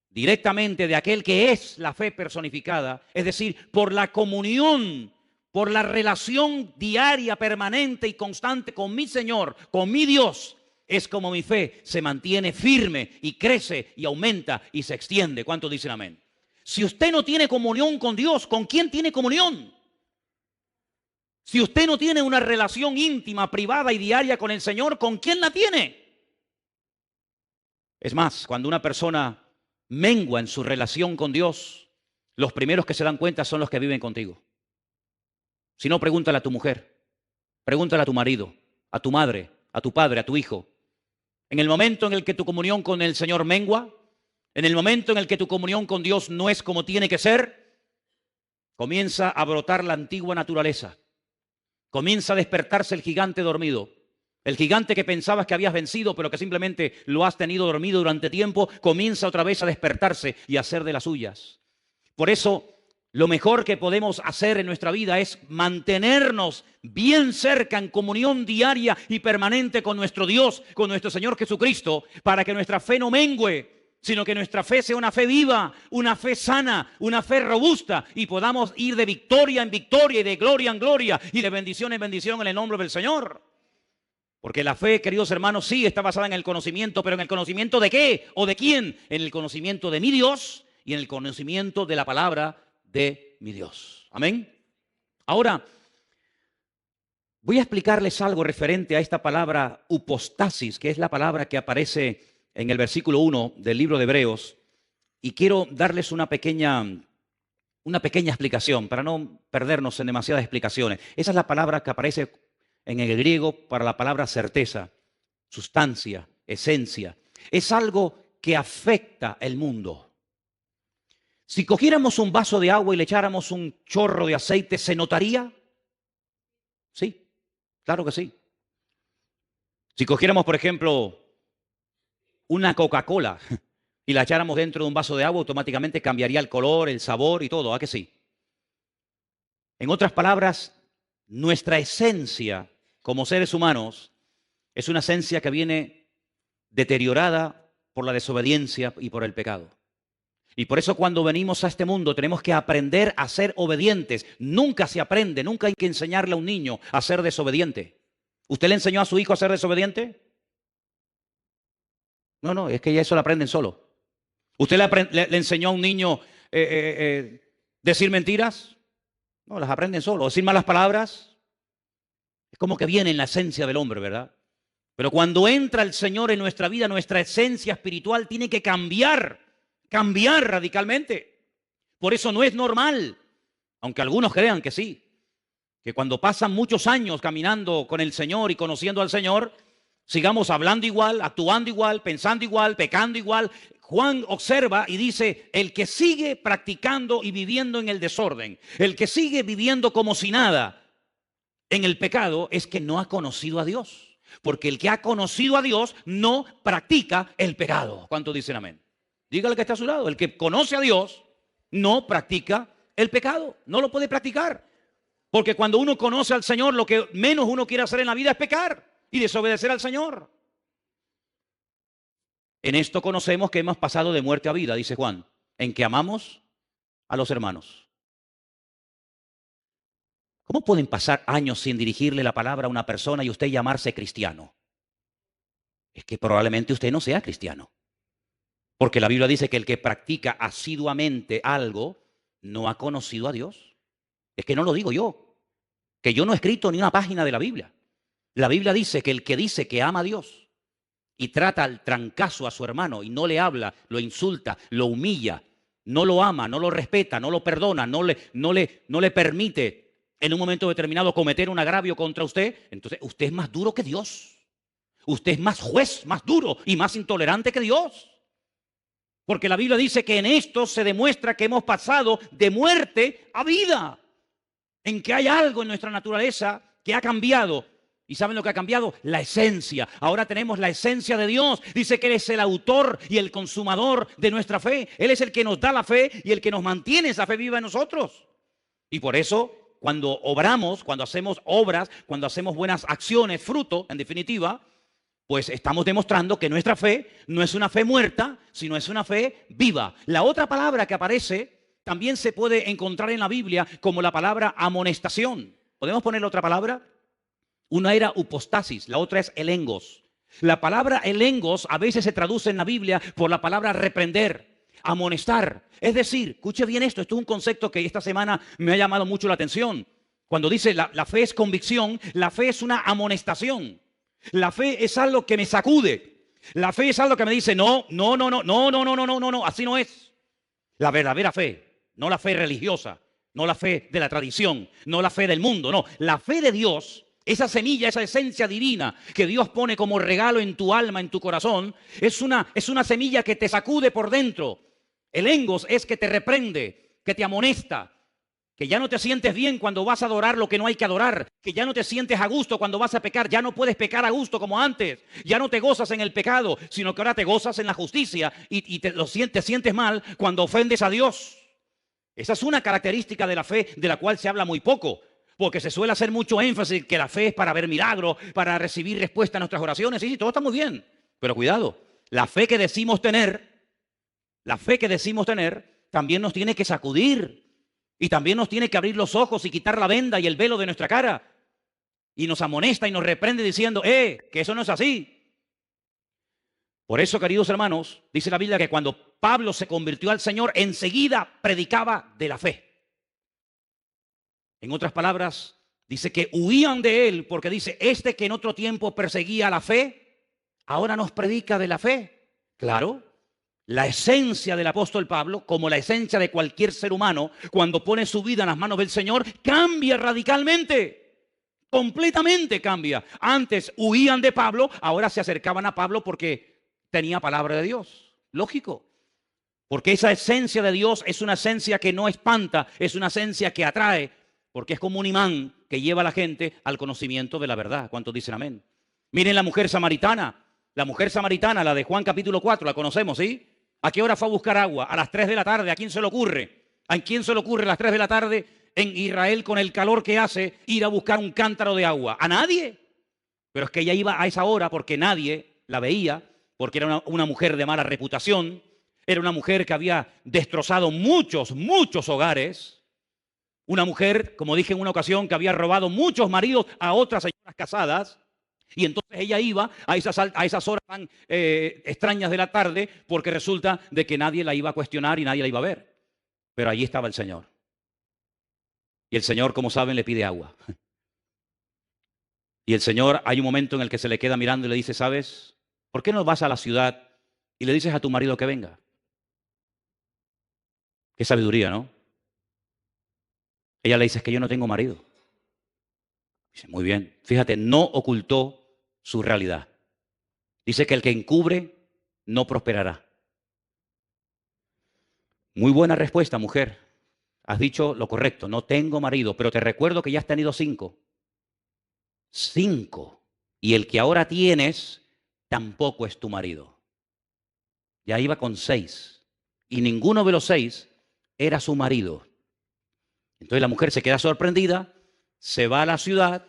directamente de aquel que es la fe personificada, es decir, por la comunión, por la relación diaria, permanente y constante con mi Señor, con mi Dios, es como mi fe se mantiene firme y crece y aumenta y se extiende. ¿Cuántos dicen amén? Si usted no tiene comunión con Dios, ¿con quién tiene comunión? Si usted no tiene una relación íntima, privada y diaria con el Señor, ¿con quién la tiene? Es más, cuando una persona mengua en su relación con Dios, los primeros que se dan cuenta son los que viven contigo. Si no, pregúntale a tu mujer, pregúntale a tu marido, a tu madre, a tu padre, a tu hijo. En el momento en el que tu comunión con el Señor mengua, en el momento en el que tu comunión con Dios no es como tiene que ser, comienza a brotar la antigua naturaleza. Comienza a despertarse el gigante dormido. El gigante que pensabas que habías vencido, pero que simplemente lo has tenido dormido durante tiempo, comienza otra vez a despertarse y a hacer de las suyas. Por eso, lo mejor que podemos hacer en nuestra vida es mantenernos bien cerca, en comunión diaria y permanente con nuestro Dios, con nuestro Señor Jesucristo, para que nuestra fe no mengüe, sino que nuestra fe sea una fe viva, una fe sana, una fe robusta, y podamos ir de victoria en victoria y de gloria en gloria y de bendición en bendición en el nombre del Señor. Porque la fe, queridos hermanos, sí está basada en el conocimiento, pero ¿en el conocimiento de qué o de quién? En el conocimiento de mi Dios y en el conocimiento de la palabra de mi Dios. Amén. Ahora, voy a explicarles algo referente a esta palabra upostasis, que es la palabra que aparece en el versículo 1 del libro de Hebreos. Y quiero darles una pequeña explicación para no perdernos en demasiadas explicaciones. Esa es la palabra que aparece en el griego para la palabra certeza, sustancia, esencia. Es algo que afecta el mundo. Si cogiéramos un vaso de agua y le echáramos un chorro de aceite, ¿se notaría? Sí, claro que sí. Si cogiéramos, por ejemplo, una Coca-Cola y la echáramos dentro de un vaso de agua, automáticamente cambiaría el color, el sabor y todo, ¿a que sí? En otras palabras, nuestra esencia como seres humanos es una esencia que viene deteriorada por la desobediencia y por el pecado. Y por eso cuando venimos a este mundo tenemos que aprender a ser obedientes. Nunca se aprende, nunca hay que enseñarle a un niño a ser desobediente. ¿Usted le enseñó a su hijo a ser desobediente? No, es que ya eso lo aprenden solo. ¿Usted le enseñó a un niño decir mentiras? No, las aprenden solo. ¿Decir malas palabras? Es como que viene en la esencia del hombre, ¿verdad? Pero cuando entra el Señor en nuestra vida, nuestra esencia espiritual tiene que cambiar radicalmente. Por eso no es normal, aunque algunos crean que sí, que cuando pasan muchos años caminando con el Señor y conociendo al Señor, sigamos hablando igual, actuando igual, pensando igual, pecando igual. Juan observa y dice, el que sigue practicando y viviendo en el desorden, el que sigue viviendo como si nada en el pecado, es que no ha conocido a Dios. Porque el que ha conocido a Dios no practica el pecado. ¿Cuántos dicen amén? Dígale que está a su lado. El que conoce a Dios no practica el pecado. No lo puede practicar. Porque cuando uno conoce al Señor, lo que menos uno quiere hacer en la vida es pecar y desobedecer al Señor. En esto conocemos que hemos pasado de muerte a vida, dice Juan, en que amamos a los hermanos. ¿Cómo pueden pasar años sin dirigirle la palabra a una persona y usted llamarse cristiano? Es que probablemente usted no sea cristiano. Porque la Biblia dice que el que practica asiduamente algo no ha conocido a Dios. Es que no lo digo yo, que yo no he escrito ni una página de la Biblia. La Biblia dice que el que dice que ama a Dios y trata al trancazo a su hermano y no le habla, lo insulta, lo humilla, no lo ama, no lo respeta, no lo perdona, no le permite en un momento determinado cometer un agravio contra usted, entonces usted es más duro que Dios. Usted es más juez, más duro y más intolerante que Dios. Porque la Biblia dice que en esto se demuestra que hemos pasado de muerte a vida. En que hay algo en nuestra naturaleza que ha cambiado. ¿Y saben lo que ha cambiado? La esencia. Ahora tenemos la esencia de Dios. Dice que Él es el autor y el consumador de nuestra fe. Él es el que nos da la fe y el que nos mantiene esa fe viva en nosotros. Y por eso, cuando obramos, cuando hacemos obras, cuando hacemos buenas acciones, fruto, en definitiva, pues estamos demostrando que nuestra fe no es una fe muerta, sino es una fe viva. La otra palabra que aparece también se puede encontrar en la Biblia como la palabra amonestación. ¿Podemos ponerle otra palabra? Una era upostasis, la otra es elengos. La palabra elengos a veces se traduce en la Biblia por la palabra reprender, amonestar. Es decir, escuche bien esto es un concepto que esta semana me ha llamado mucho la atención. Cuando dice la fe es convicción, la fe es una amonestación. La fe es algo que me sacude. La fe es algo que me dice, no, así no es. La verdadera fe, no la fe religiosa, no la fe de la tradición, no la fe del mundo, no. La fe de Dios, esa semilla, esa esencia divina que Dios pone como regalo en tu alma, en tu corazón, es una semilla que te sacude por dentro. El engos es que te reprende, que te amonesta. Que ya no te sientes bien cuando vas a adorar lo que no hay que adorar. Que ya no te sientes a gusto cuando vas a pecar. Ya no puedes pecar a gusto como antes. Ya no te gozas en el pecado, sino que ahora te gozas en la justicia. Y te sientes mal cuando ofendes a Dios. Esa es una característica de la fe de la cual se habla muy poco. Porque se suele hacer mucho énfasis que la fe es para ver milagros, para recibir respuesta a nuestras oraciones. Sí, todo está muy bien. Pero cuidado, la fe que decimos tener también nos tiene que sacudir. Y también nos tiene que abrir los ojos y quitar la venda y el velo de nuestra cara. y nos amonesta y nos reprende diciendo, que eso no es así. Por eso, queridos hermanos, dice la Biblia que cuando Pablo se convirtió al Señor, enseguida predicaba de la fe. En otras palabras, dice que huían de él porque dice, este que en otro tiempo perseguía la fe, ahora nos predica de la fe. Claro, la esencia del apóstol Pablo, como la esencia de cualquier ser humano, cuando pone su vida en las manos del Señor, cambia radicalmente. Completamente cambia. Antes huían de Pablo, ahora se acercaban a Pablo porque tenía palabra de Dios. Lógico. Porque esa esencia de Dios es una esencia que no espanta, es una esencia que atrae, porque es como un imán que lleva a la gente al conocimiento de la verdad. ¿Cuántos dicen amén? Miren la mujer samaritana. La mujer samaritana, la de Juan capítulo 4, la conocemos, ¿sí? ¿A qué hora fue a buscar agua? A las 3 de la tarde. ¿A quién se le ocurre? ¿A quién se le ocurre a las 3 de la tarde en Israel con el calor que hace ir a buscar un cántaro de agua? A nadie. Pero es que ella iba a esa hora porque nadie la veía, porque era una mujer de mala reputación. Era una mujer que había destrozado muchos hogares. Una mujer, como dije en una ocasión, que había robado muchos maridos a otras señoras casadas. Y entonces ella iba a esas horas tan extrañas de la tarde porque resulta de que nadie la iba a cuestionar y nadie la iba a ver. Pero allí estaba el Señor. Y el Señor, como saben, le pide agua. Y el Señor, hay un momento en el que se le queda mirando y le dice, ¿sabes? ¿Por qué no vas a la ciudad y le dices a tu marido que venga? Qué sabiduría, ¿no? Ella le dice, es que yo no tengo marido. Dice, muy bien. Fíjate, no ocultó su realidad. Dice que el que encubre no prosperará. Muy buena respuesta, mujer. Has dicho lo correcto, no tengo marido, pero te recuerdo que ya has tenido 5. 5. Y el que ahora tienes tampoco es tu marido. Ya iba con 6. Y ninguno de los 6 era su marido. Entonces la mujer se queda sorprendida, se va a la ciudad,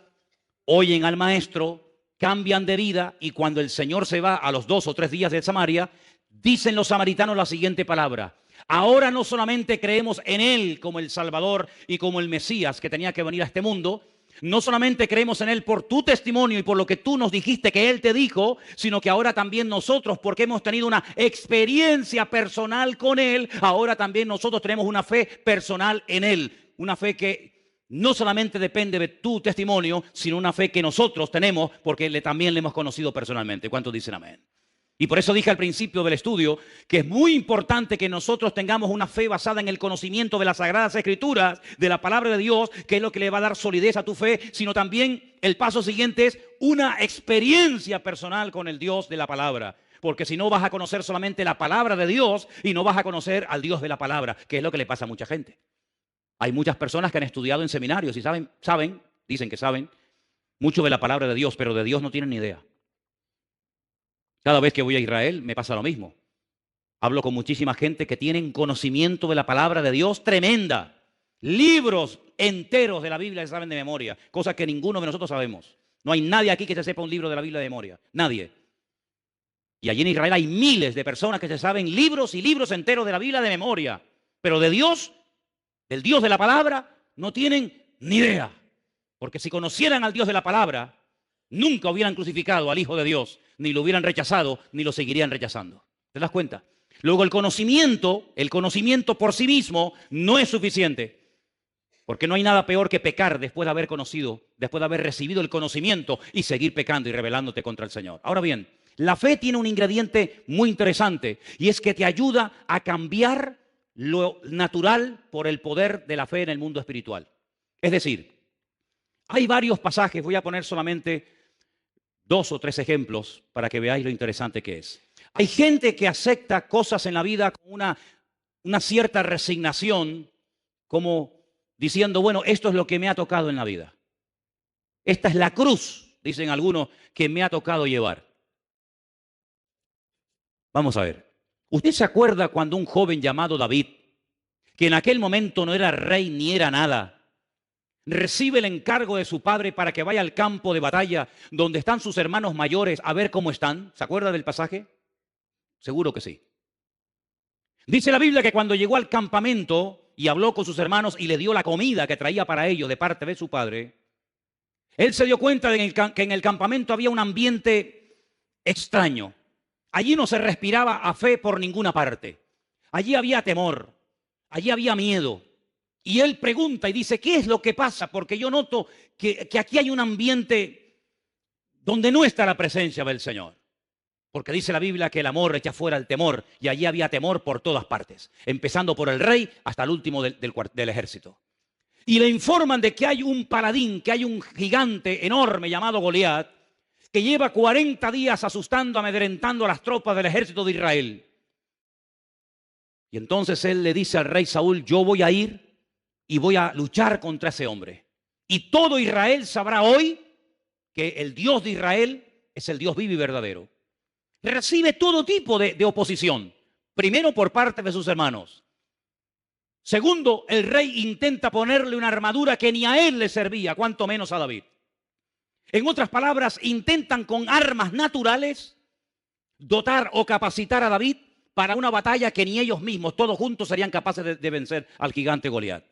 oyen al maestro, cambian de vida y cuando el Señor se va a los 2 o 3 días de Samaria, dicen los samaritanos la siguiente palabra. Ahora no solamente creemos en Él como el Salvador y como el Mesías que tenía que venir a este mundo, no solamente creemos en Él por tu testimonio y por lo que tú nos dijiste que Él te dijo, sino que ahora también nosotros, porque hemos tenido una experiencia personal con Él, ahora también nosotros tenemos una fe personal en Él. Una fe que no solamente depende de tu testimonio, sino una fe que nosotros tenemos porque también le hemos conocido personalmente. ¿Cuántos dicen amén? Y por eso dije al principio del estudio que es muy importante que nosotros tengamos una fe basada en el conocimiento de las Sagradas Escrituras, de la palabra de Dios, que es lo que le va a dar solidez a tu fe, sino también el paso siguiente es una experiencia personal con el Dios de la palabra. Porque si no vas a conocer solamente la palabra de Dios y no vas a conocer al Dios de la palabra, que es lo que le pasa a mucha gente. Hay muchas personas que han estudiado en seminarios y dicen que saben mucho de la palabra de Dios, pero de Dios no tienen ni idea. Cada vez que voy a Israel me pasa lo mismo. Hablo con muchísima gente que tienen conocimiento de la palabra de Dios tremenda. Libros enteros de la Biblia se saben de memoria, cosas que ninguno de nosotros sabemos. No hay nadie aquí que se sepa un libro de la Biblia de memoria. Nadie. Y allí en Israel hay miles de personas que se saben libros y libros enteros de la Biblia de memoria. Pero de Dios, del Dios de la palabra, no tienen ni idea. Porque si conocieran al Dios de la palabra, nunca hubieran crucificado al Hijo de Dios, ni lo hubieran rechazado, ni lo seguirían rechazando. ¿Te das cuenta? Luego el conocimiento por sí mismo no es suficiente. Porque no hay nada peor que pecar después de haber conocido, después de haber recibido el conocimiento y seguir pecando y rebelándote contra el Señor. Ahora bien, la fe tiene un ingrediente muy interesante y es que te ayuda a cambiar lo natural por el poder de la fe en el mundo espiritual. Es decir, hay varios pasajes, voy a poner solamente 2 o 3 ejemplos para que veáis lo interesante que es. Hay gente que acepta cosas en la vida con una cierta resignación, como diciendo, bueno, esto es lo que me ha tocado en la vida. Esta es la cruz, dicen algunos, que me ha tocado llevar. Vamos a ver. ¿Usted se acuerda cuando un joven llamado David, que en aquel momento no era rey ni era nada, recibe el encargo de su padre para que vaya al campo de batalla donde están sus hermanos mayores a ver cómo están? ¿Se acuerda del pasaje? Seguro que sí. Dice la Biblia que cuando llegó al campamento y habló con sus hermanos y le dio la comida que traía para ellos de parte de su padre, Él se dio cuenta de que en el campamento había un ambiente extraño. Allí no se respiraba a fe por ninguna parte. Allí había temor, allí había miedo. Y él pregunta y dice, ¿qué es lo que pasa? Porque yo noto que aquí hay un ambiente donde no está la presencia del Señor. Porque dice la Biblia que el amor echa fuera el temor. Y allí había temor por todas partes. Empezando por el rey hasta el último del ejército. Y le informan de que hay un paladín, que hay un gigante enorme llamado Goliat, que lleva 40 días asustando, amedrentando a las tropas del ejército de Israel. Y entonces él le dice al rey Saúl, yo voy a ir y voy a luchar contra ese hombre. Y todo Israel sabrá hoy que el Dios de Israel es el Dios vivo y verdadero. Recibe todo tipo de oposición. Primero por parte de sus hermanos. Segundo, el rey intenta ponerle una armadura que ni a él le servía, cuanto menos a David. En otras palabras, intentan con armas naturales dotar o capacitar a David para una batalla que ni ellos mismos, todos juntos, serían capaces de vencer al gigante Goliat.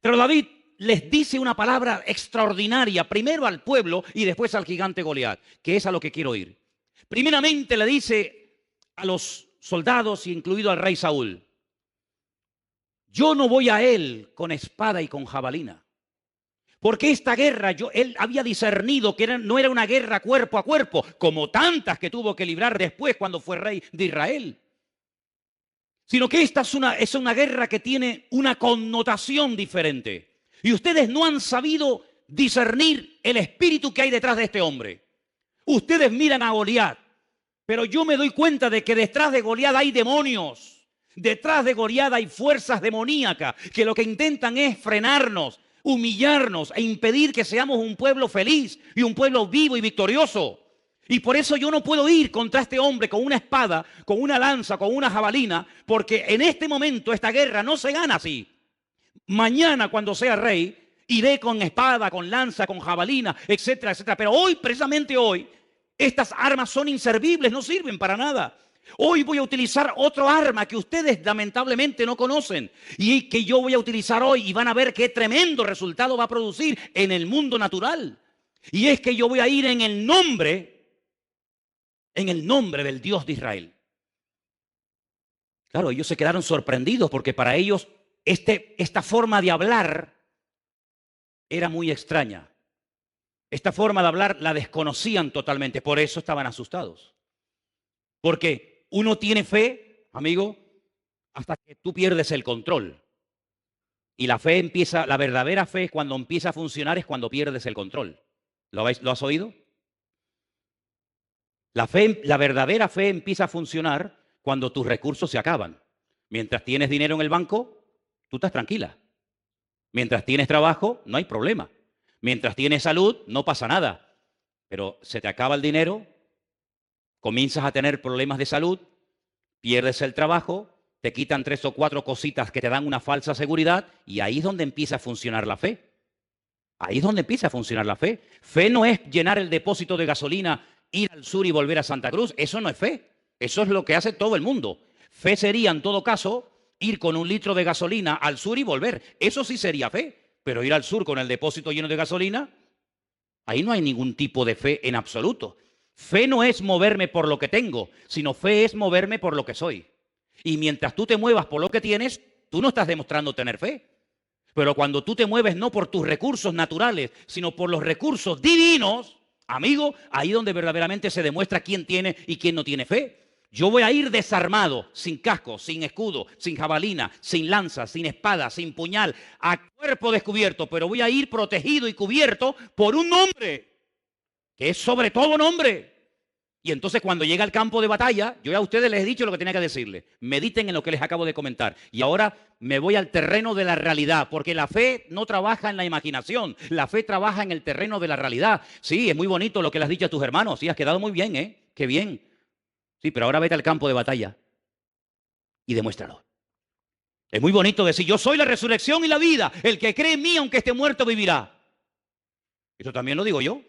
Pero David les dice una palabra extraordinaria, primero al pueblo y después al gigante Goliat, que es a lo que quiero ir. Primeramente le dice a los soldados, incluido al rey Saúl, yo no voy a él con espada y con jabalina. Porque esta guerra, él había discernido que no era una guerra cuerpo a cuerpo, como tantas que tuvo que librar después cuando fue rey de Israel. Sino que esta es una guerra que tiene una connotación diferente. Y ustedes no han sabido discernir el espíritu que hay detrás de este hombre. Ustedes miran a Goliat, pero yo me doy cuenta de que detrás de Goliat hay demonios. Detrás de Goliat hay fuerzas demoníacas que lo que intentan es frenarnos, humillarnos e impedir que seamos un pueblo feliz y un pueblo vivo y victorioso. Y por eso yo no puedo ir contra este hombre con una espada, con una lanza, con una jabalina, porque en este momento esta guerra no se gana así. Mañana, cuando sea rey, iré con espada, con lanza, con jabalina, etcétera, etcétera. Pero hoy, precisamente hoy, estas armas son inservibles, no sirven para nada. Hoy voy a utilizar otro arma que ustedes lamentablemente no conocen y que yo voy a utilizar hoy y van a ver qué tremendo resultado va a producir en el mundo natural. Y es que yo voy a ir en el nombre del Dios de Israel. Claro, ellos se quedaron sorprendidos porque para ellos esta forma de hablar era muy extraña. Esta forma de hablar la desconocían totalmente, por eso estaban asustados. Porque uno tiene fe, amigo, hasta que tú pierdes el control. Y la verdadera fe cuando empieza a funcionar es cuando pierdes el control. ¿Lo has oído? La verdadera fe empieza a funcionar cuando tus recursos se acaban. Mientras tienes dinero en el banco, tú estás tranquila. Mientras tienes trabajo, no hay problema. Mientras tienes salud, no pasa nada. Pero se te acaba el dinero, comienzas a tener problemas de salud, pierdes el trabajo, te quitan 3 o 4 cositas que te dan una falsa seguridad y ahí es donde empieza a funcionar la fe. Ahí es donde empieza a funcionar la fe. Fe no es llenar el depósito de gasolina, ir al sur y volver a Santa Cruz. Eso no es fe. Eso es lo que hace todo el mundo. Fe sería, en todo caso, ir con 1 litro de gasolina al sur y volver. Eso sí sería fe. Pero ir al sur con el depósito lleno de gasolina, ahí no hay ningún tipo de fe en absoluto. Fe no es moverme por lo que tengo, sino fe es moverme por lo que soy. Y mientras tú te muevas por lo que tienes, tú no estás demostrando tener fe. Pero cuando tú te mueves no por tus recursos naturales, sino por los recursos divinos, amigo, ahí es donde verdaderamente se demuestra quién tiene y quién no tiene fe. Yo voy a ir desarmado, sin casco, sin escudo, sin jabalina, sin lanza, sin espada, sin puñal, a cuerpo descubierto, pero voy a ir protegido y cubierto por un nombre, que es sobre todo nombre. Y entonces cuando llega al campo de batalla, yo ya a ustedes les he dicho lo que tenía que decirles. Mediten en lo que les acabo de comentar. Y ahora me voy al terreno de la realidad, porque la fe no trabaja en la imaginación, la fe trabaja en el terreno de la realidad. Sí, es muy bonito lo que le has dicho a tus hermanos, sí, has quedado muy bien, qué bien. Sí, pero ahora vete al campo de batalla y demuéstralo. Es muy bonito decir, yo soy la resurrección y la vida, el que cree en mí aunque esté muerto vivirá. Eso también lo digo yo.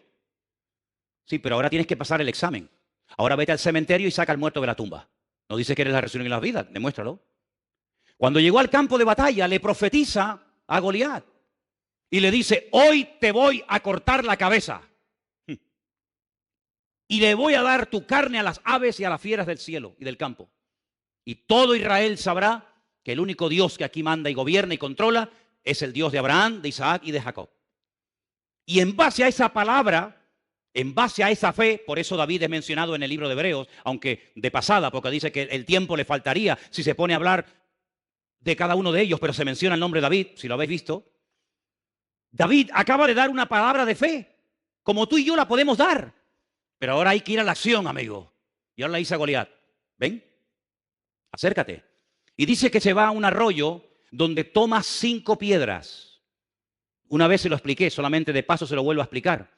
Sí, pero ahora tienes que pasar el examen. Ahora vete al cementerio y saca al muerto de la tumba. No dice que eres la resurrección y la vida, demuéstralo. Cuando llegó al campo de batalla, le profetiza a Goliat. y le dice, hoy te voy a cortar la cabeza y le voy a dar tu carne a las aves y a las fieras del cielo y del campo. Y todo Israel sabrá que el único Dios que aquí manda y gobierna y controla es el Dios de Abraham, de Isaac y de Jacob. Y en base a esa palabra, en base a esa fe, por eso David es mencionado en el libro de Hebreos, aunque de pasada, porque dice que el tiempo le faltaría si se pone a hablar de cada uno de ellos, pero se menciona el nombre de David, si lo habéis visto. David acaba de dar una palabra de fe, como tú y yo la podemos dar. Pero ahora hay que ir a la acción, amigo. Y ahora le dice a Goliat, ven, acércate. Y dice que se va a un arroyo donde toma 5 piedras. Una vez se lo expliqué, solamente de paso se lo vuelvo a explicar.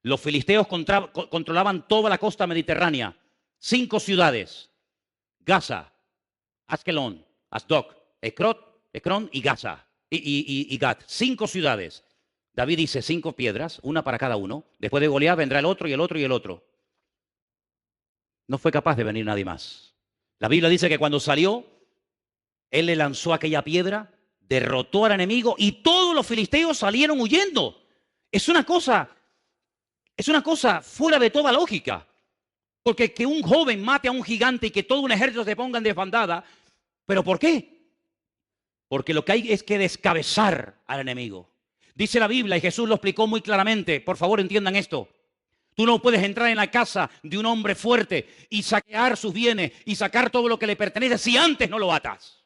Los filisteos controlaban toda la costa mediterránea. 5 ciudades. Gaza, Askelón, Asdod, Ecrón y Gaza. Y Gat. 5 ciudades. David dice 5 piedras, una para cada uno. Después de Goliat vendrá el otro y el otro y el otro. No fue capaz de venir nadie más. La Biblia dice que cuando salió, él le lanzó aquella piedra, derrotó al enemigo y todos los filisteos salieron huyendo. Es una cosa fuera de toda lógica. Porque que un joven mate a un gigante y que todo un ejército se ponga en desbandada, ¿pero por qué? Porque lo que hay es que descabezar al enemigo. Dice la Biblia, y Jesús lo explicó muy claramente, por favor entiendan esto. Tú no puedes entrar en la casa de un hombre fuerte y saquear sus bienes y sacar todo lo que le pertenece si antes no lo atas.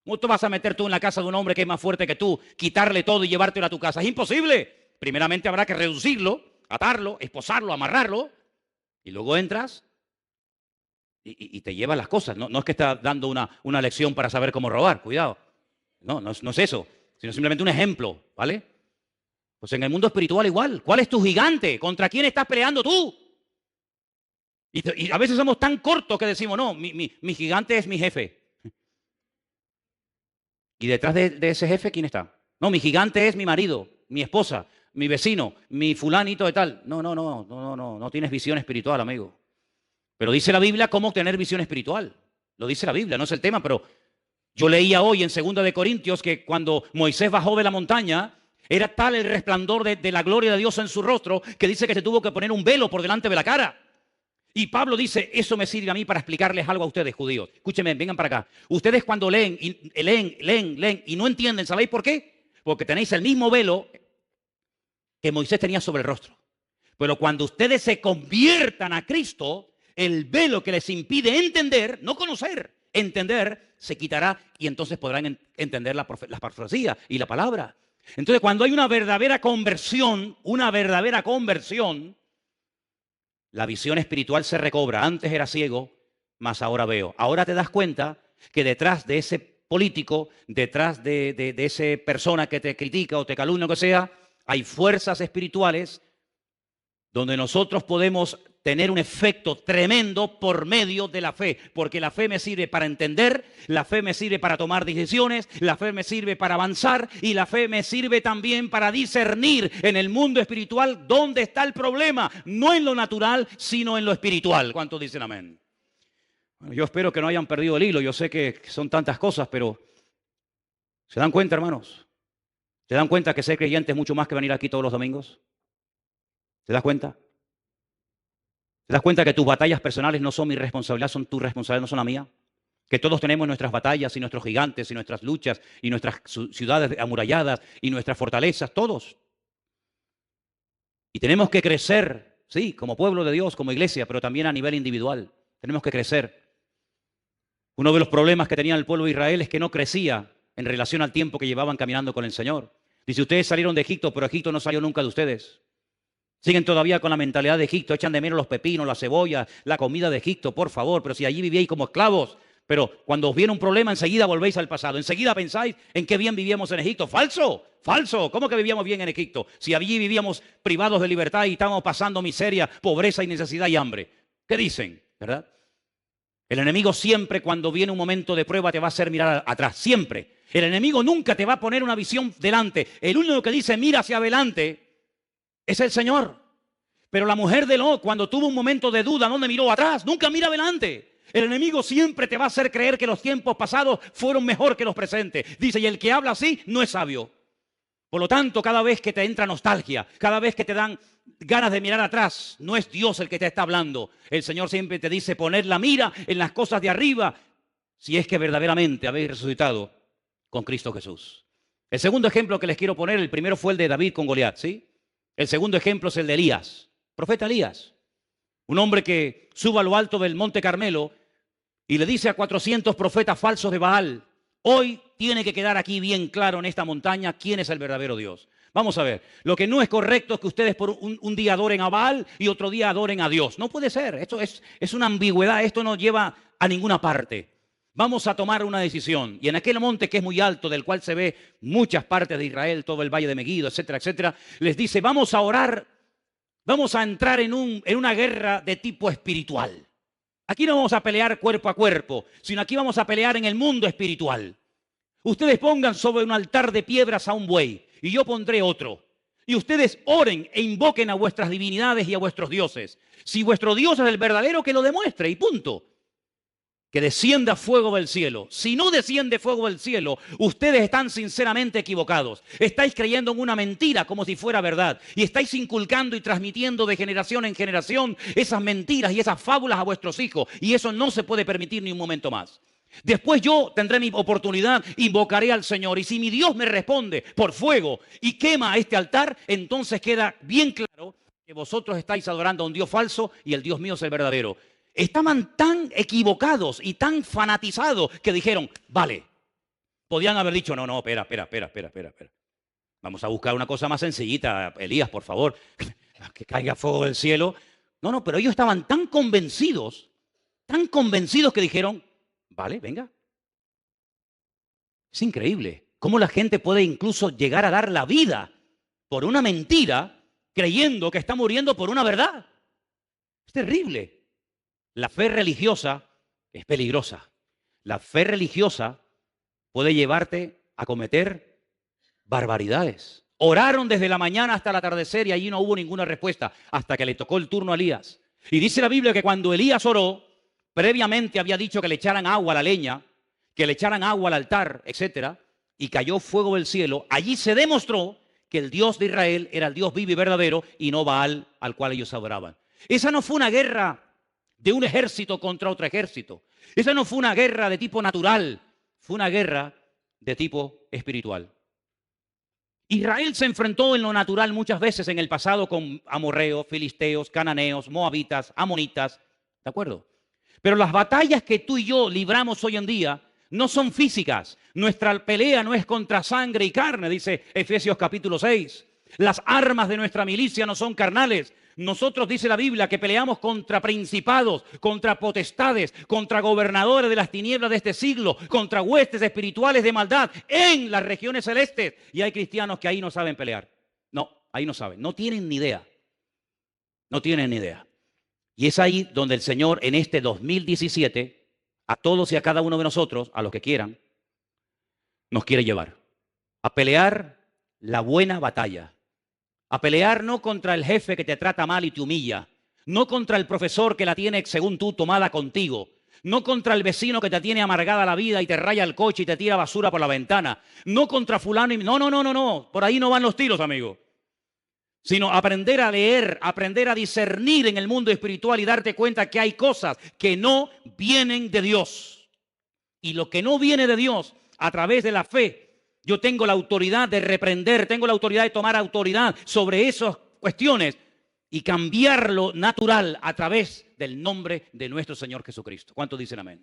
¿Cómo te vas a meter tú en la casa de un hombre que es más fuerte que tú, quitarle todo y llevártelo a tu casa? Es imposible. Primeramente habrá que reducirlo, atarlo, esposarlo, amarrarlo, y luego entras y te llevas las cosas. No es que estás dando una lección para saber cómo robar, cuidado. No es eso, sino simplemente un ejemplo, ¿vale? Pues en el mundo espiritual igual. ¿Cuál es tu gigante? ¿Contra quién estás peleando tú? Y a veces somos tan cortos que decimos, no, mi gigante es mi jefe. ¿Y detrás de ese jefe quién está? No, mi gigante es mi marido, mi esposa, mi vecino, mi fulanito de tal. No tienes visión espiritual, amigo. Pero dice la Biblia cómo obtener visión espiritual. Lo dice la Biblia, no es el tema, pero yo leía hoy en 2 de Corintios que cuando Moisés bajó de la montaña, era tal el resplandor de la gloria de Dios en su rostro que dice que se tuvo que poner un velo por delante de la cara. Y Pablo dice, eso me sirve a mí para explicarles algo a ustedes, judíos. Escúchenme, vengan para acá. Ustedes cuando leen y no entienden, ¿sabéis por qué? Porque tenéis el mismo velo que Moisés tenía sobre el rostro. Pero cuando ustedes se conviertan a Cristo, el velo que les impide entender, no conocer, entender, se quitará y entonces podrán entender la profecía y la palabra. Entonces, cuando hay una verdadera conversión, la visión espiritual se recobra. Antes era ciego, mas ahora veo. Ahora te das cuenta que detrás de ese político, detrás de esa persona que te critica o te calumnia o que sea, hay fuerzas espirituales donde nosotros podemos tener un efecto tremendo por medio de la fe, porque la fe me sirve para entender, la fe me sirve para tomar decisiones, la fe me sirve para avanzar y la fe me sirve también para discernir en el mundo espiritual dónde está el problema, no en lo natural, sino en lo espiritual. ¿Cuántos dicen amén? Bueno, yo espero que no hayan perdido el hilo, yo sé que son tantas cosas, pero ¿se dan cuenta, hermanos? ¿Se dan cuenta que ser creyente es mucho más que venir aquí todos los domingos? ¿Te das cuenta? ¿Te das cuenta que tus batallas personales no son mi responsabilidad, son tu responsabilidad, no son la mía? Que todos tenemos nuestras batallas y nuestros gigantes y nuestras luchas y nuestras ciudades amuralladas y nuestras fortalezas, todos. Y tenemos que crecer, sí, como pueblo de Dios, como iglesia, pero también a nivel individual. Tenemos que crecer. Uno de los problemas que tenía el pueblo de Israel es que no crecía en relación al tiempo que llevaban caminando con el Señor. Dice, ustedes salieron de Egipto, pero Egipto no salió nunca de ustedes. Siguen todavía con la mentalidad de Egipto, echan de menos los pepinos, la cebolla, la comida de Egipto, por favor, pero si allí vivíais como esclavos, pero cuando os viene un problema enseguida volvéis al pasado, enseguida pensáis en qué bien vivíamos en Egipto. ¡Falso! ¡Falso! ¿Cómo que vivíamos bien en Egipto? Si allí vivíamos privados de libertad y estábamos pasando miseria, pobreza y necesidad y hambre. ¿Qué dicen? ¿Verdad? El enemigo siempre cuando viene un momento de prueba te va a hacer mirar atrás, siempre. El enemigo nunca te va a poner una visión delante. El único que dice mira hacia adelante es el Señor. Pero la mujer de Lot, cuando tuvo un momento de duda, ¿dónde miró? Atrás, nunca mira adelante. El enemigo siempre te va a hacer creer que los tiempos pasados fueron mejor que los presentes. Dice, y el que habla así no es sabio. Por lo tanto, cada vez que te entra nostalgia, cada vez que te dan ganas de mirar atrás, no es Dios el que te está hablando. El Señor siempre te dice poner la mira en las cosas de arriba, si es que verdaderamente habéis resucitado con Cristo Jesús. El segundo ejemplo que les quiero poner, el primero fue el de David con Goliat, ¿sí? El segundo ejemplo es el de Elías, profeta Elías. Un hombre que sube a lo alto del Monte Carmelo y le dice a 400 profetas falsos de Baal: hoy tiene que quedar aquí bien claro en esta montaña quién es el verdadero Dios. Vamos a ver, lo que no es correcto es que ustedes por un día adoren a Baal y otro día adoren a Dios. No puede ser, esto es una ambigüedad, esto no lleva a ninguna parte. Vamos a tomar una decisión. Y en aquel monte que es muy alto, del cual se ve muchas partes de Israel, todo el valle de Megiddo, etcétera, etcétera, les dice: vamos a orar, vamos a entrar en una guerra de tipo espiritual. Aquí no vamos a pelear cuerpo a cuerpo, sino aquí vamos a pelear en el mundo espiritual. Ustedes pongan sobre un altar de piedras a un buey y yo pondré otro. Y ustedes oren e invoquen a vuestras divinidades y a vuestros dioses. Si vuestro Dios es el verdadero, que lo demuestre y punto. Que descienda fuego del cielo. Si no desciende fuego del cielo, ustedes están sinceramente equivocados. Estáis creyendo en una mentira como si fuera verdad. Y estáis inculcando y transmitiendo de generación en generación esas mentiras y esas fábulas a vuestros hijos. Y eso no se puede permitir ni un momento más. Después yo tendré mi oportunidad, invocaré al Señor. Y si mi Dios me responde por fuego y quema este altar, entonces queda bien claro que vosotros estáis adorando a un Dios falso y el Dios mío es el verdadero. Estaban tan equivocados y tan fanatizados que dijeron: vale. Podían haber dicho: no, espera. Vamos a buscar una cosa más sencillita, Elías, por favor, que caiga fuego del cielo. No, pero ellos estaban tan convencidos que dijeron: vale, venga. Es increíble cómo la gente puede incluso llegar a dar la vida por una mentira creyendo que está muriendo por una verdad. Es terrible. La fe religiosa es peligrosa. La fe religiosa puede llevarte a cometer barbaridades. Oraron desde la mañana hasta el atardecer y allí no hubo ninguna respuesta hasta que le tocó el turno a Elías. Y dice la Biblia que cuando Elías oró, previamente había dicho que le echaran agua a la leña, que le echaran agua al altar, etcétera, y cayó fuego del cielo. Allí se demostró que el Dios de Israel era el Dios vivo y verdadero y no Baal, al cual ellos adoraban. Esa no fue una guerra de un ejército contra otro ejército. Esa no fue una guerra de tipo natural, fue una guerra de tipo espiritual. Israel se enfrentó en lo natural muchas veces en el pasado con amorreos, filisteos, cananeos, moabitas, amonitas, ¿de acuerdo? Pero las batallas que tú y yo libramos hoy en día no son físicas. Nuestra pelea no es contra sangre y carne, dice Efesios capítulo 6. Las armas de nuestra milicia no son carnales. Nosotros, dice la Biblia, que peleamos contra principados, contra potestades, contra gobernadores de las tinieblas de este siglo, contra huestes espirituales de maldad en las regiones celestes. Y hay cristianos que ahí no saben pelear. No, ahí no saben, no tienen ni idea. No tienen ni idea. Y es ahí donde el Señor en este 2017, a todos y a cada uno de nosotros, a los que quieran, nos quiere llevar a pelear la buena batalla. A pelear no contra el jefe que te trata mal y te humilla, no contra el profesor que la tiene según tú tomada contigo, no contra el vecino que te tiene amargada la vida y te raya el coche y te tira basura por la ventana, no contra fulano y... No, por ahí no van los tiros, amigo. Sino aprender a leer, aprender a discernir en el mundo espiritual y darte cuenta que hay cosas que no vienen de Dios. Y lo que no viene de Dios, a través de la fe, yo tengo la autoridad de reprender, tengo la autoridad de tomar autoridad sobre esas cuestiones y cambiar lo natural a través del nombre de nuestro Señor Jesucristo. ¿Cuántos dicen amén?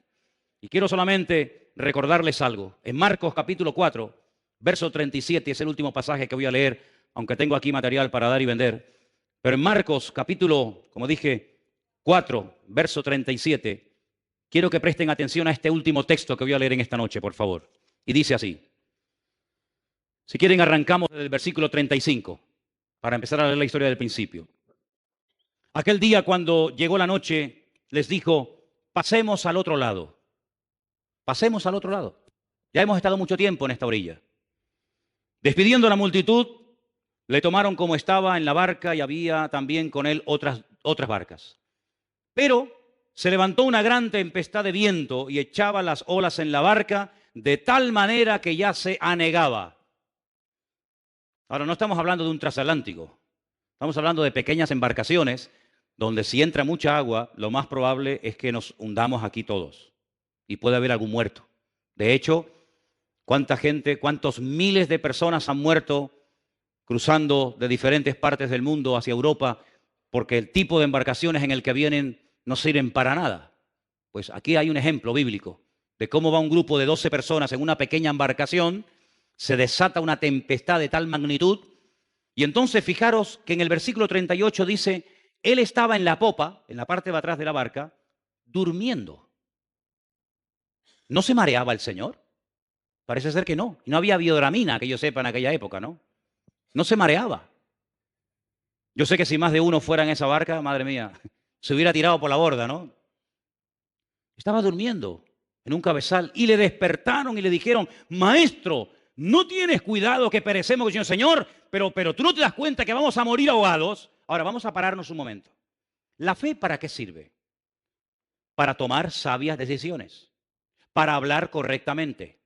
Y quiero solamente recordarles algo. En Marcos capítulo 4, verso 37, es el último pasaje que voy a leer, aunque tengo aquí material para dar y vender. Pero en Marcos capítulo, como dije, 4, verso 37, quiero que presten atención a este último texto que voy a leer en esta noche, por favor. Y dice así. Si quieren, arrancamos desde el versículo 35 para empezar a leer la historia del principio. Aquel día, cuando llegó la noche, les dijo: pasemos al otro lado. Pasemos al otro lado. Ya hemos estado mucho tiempo en esta orilla. Despidiendo a la multitud, le tomaron como estaba en la barca y había también con él otras barcas. Pero se levantó una gran tempestad de viento y echaba las olas en la barca de tal manera que ya se anegaba. Ahora, no estamos hablando de un transatlántico. Estamos hablando de pequeñas embarcaciones donde si entra mucha agua, lo más probable es que nos hundamos aquí todos y puede haber algún muerto. De hecho, ¿cuánta gente, cuántos miles de personas han muerto cruzando de diferentes partes del mundo hacia Europa porque el tipo de embarcaciones en el que vienen no sirven para nada? Pues aquí hay un ejemplo bíblico de cómo va un grupo de 12 personas en una pequeña embarcación, se desata una tempestad de tal magnitud, y entonces fijaros que en el versículo 38 dice, él estaba en la popa, en la parte de atrás de la barca, durmiendo. ¿No se mareaba el Señor? Parece ser que no. Y no había biodramina, que yo sepa, en aquella época, ¿no? No se mareaba. Yo sé que si más de uno fuera en esa barca, madre mía, se hubiera tirado por la borda, ¿no? Estaba durmiendo en un cabezal y le despertaron y le dijeron, maestro, ¿no tienes cuidado que perecemos? Señor, pero tú no te das cuenta que vamos a morir ahogados. Ahora vamos a pararnos un momento. ¿La fe para qué sirve? Para tomar sabias decisiones, para hablar correctamente.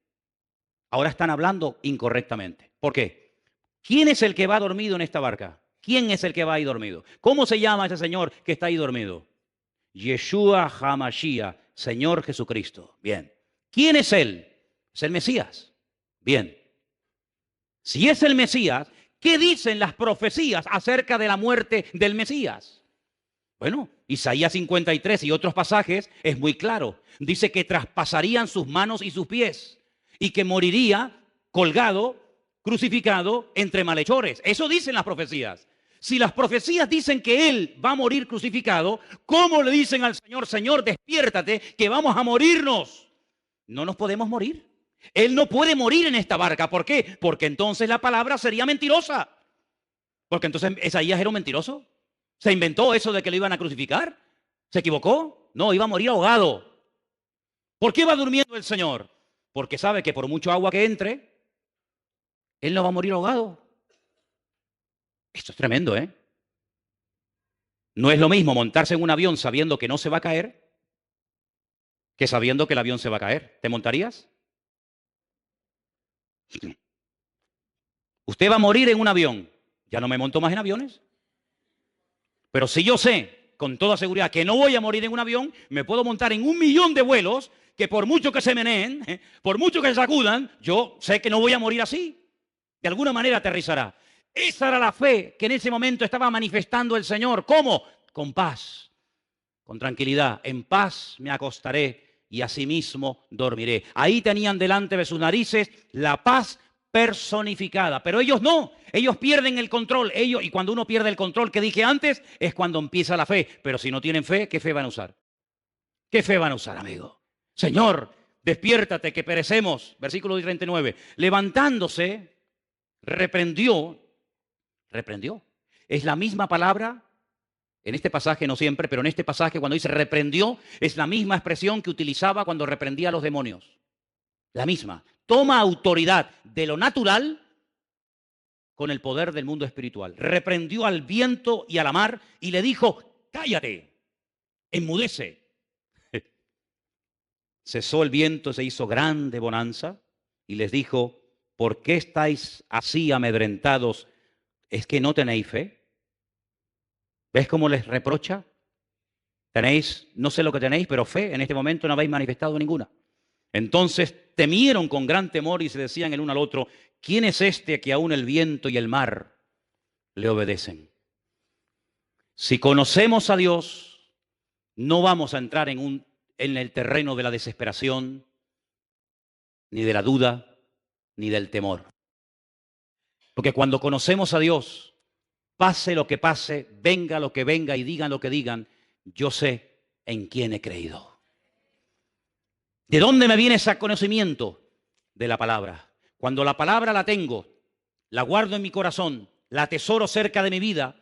Ahora están hablando incorrectamente. ¿Por qué? ¿Quién es el que va dormido en esta barca? ¿Quién es el que va ahí dormido? ¿Cómo se llama ese señor que está ahí dormido? Yeshua HaMashiach, Señor Jesucristo. Bien. ¿Quién es él? Es el Mesías. Bien. Si es el Mesías, ¿qué dicen las profecías acerca de la muerte del Mesías? Bueno, Isaías 53 y otros pasajes es muy claro. Dice que traspasarían sus manos y sus pies y que moriría colgado, crucificado entre malhechores. Eso dicen las profecías. Si las profecías dicen que Él va a morir crucificado, ¿cómo le dicen al Señor, Señor, despiértate, que vamos a morirnos? No nos podemos morir. Él no puede morir en esta barca. ¿Por qué? Porque entonces la palabra sería mentirosa. Porque entonces Isaías era un mentiroso. ¿Se inventó eso de que lo iban a crucificar? ¿Se equivocó? No, iba a morir ahogado. ¿Por qué va durmiendo el Señor? Porque sabe que por mucho agua que entre, Él no va a morir ahogado. Esto es tremendo, ¿eh? No es lo mismo montarse en un avión sabiendo que no se va a caer que sabiendo que el avión se va a caer. ¿Te montarías? Usted va a morir en un avión. Ya no me monto más en aviones. Pero si yo sé con toda seguridad que no voy a morir en un avión, me puedo montar en 1.000.000 de vuelos que por mucho que se meneen, por mucho que se sacudan, yo sé que no voy a morir así. De alguna manera aterrizará. Esa era la fe que en ese momento estaba manifestando el Señor. ¿Cómo? Con paz, con tranquilidad. En paz me acostaré y asimismo dormiré. Ahí tenían delante de sus narices la paz personificada. Pero ellos no. Ellos pierden el control. Y cuando uno pierde el control que dije antes, es cuando empieza la fe. Pero si no tienen fe, ¿qué fe van a usar? ¿Qué fe van a usar, amigo? Señor, despiértate que perecemos. Versículo 39. Levantándose, reprendió. Es la misma palabra, en este pasaje no siempre, pero en este pasaje cuando dice reprendió, es la misma expresión que utilizaba cuando reprendía a los demonios. La misma. Toma autoridad de lo natural con el poder del mundo espiritual. Reprendió al viento y a la mar y le dijo, cállate, enmudece. Cesó el viento, se hizo grande bonanza y les dijo, ¿por qué estáis así amedrentados? ¿Es que no tenéis fe? ¿Ves cómo les reprocha? Tenéis, no sé lo que tenéis, pero fe en este momento no habéis manifestado ninguna. Entonces temieron con gran temor y se decían el uno al otro, ¿quién es este que aún el viento y el mar le obedecen? Si conocemos a Dios, no vamos a entrar en el terreno de la desesperación, ni de la duda, ni del temor. Porque cuando conocemos a Dios, pase lo que pase, venga lo que venga y digan lo que digan, yo sé en quién he creído. ¿De dónde me viene ese conocimiento? De la palabra. Cuando la palabra la tengo, la guardo en mi corazón, la atesoro cerca de mi vida,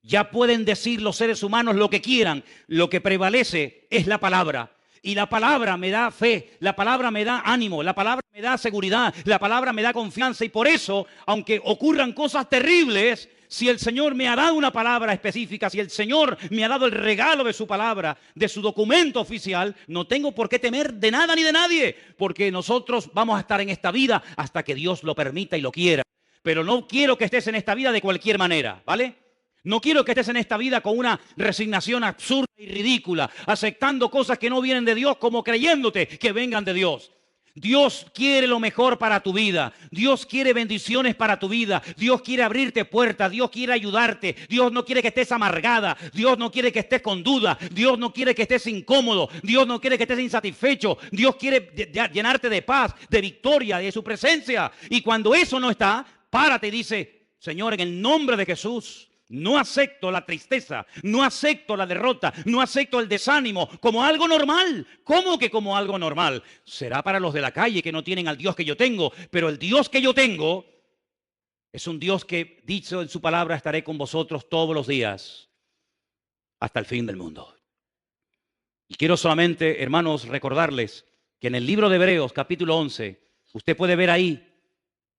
ya pueden decir los seres humanos lo que quieran, lo que prevalece es la palabra. Y la palabra me da fe, la palabra me da ánimo, la palabra me da seguridad, la palabra me da confianza. Y por eso, aunque ocurran cosas terribles, si el Señor me ha dado una palabra específica, si el Señor me ha dado el regalo de su palabra, de su documento oficial, no tengo por qué temer de nada ni de nadie, porque nosotros vamos a estar en esta vida hasta que Dios lo permita y lo quiera. pero no quiero que estés en esta vida de cualquier manera, ¿vale? No quiero que estés en esta vida con una resignación absurda y ridícula, aceptando cosas que no vienen de Dios como creyéndote que vengan de Dios. Dios quiere lo mejor para tu vida. Dios quiere bendiciones para tu vida. Dios quiere abrirte puertas. Dios quiere ayudarte. Dios no quiere que estés amargada. Dios no quiere que estés con duda. Dios no quiere que estés incómodo. Dios no quiere que estés insatisfecho. Dios quiere llenarte de paz, de victoria, de su presencia. Y cuando eso no está, párate y dice, Señor, en el nombre de Jesús, no acepto la tristeza, no acepto la derrota, no acepto el desánimo como algo normal. ¿Cómo que como algo normal? Será para los de la calle que no tienen al Dios que yo tengo, pero el Dios que yo tengo es un Dios que, dicho en su palabra, estaré con vosotros todos los días hasta el fin del mundo. Y quiero solamente, hermanos, recordarles que en el libro de Hebreos, capítulo 11, usted puede ver ahí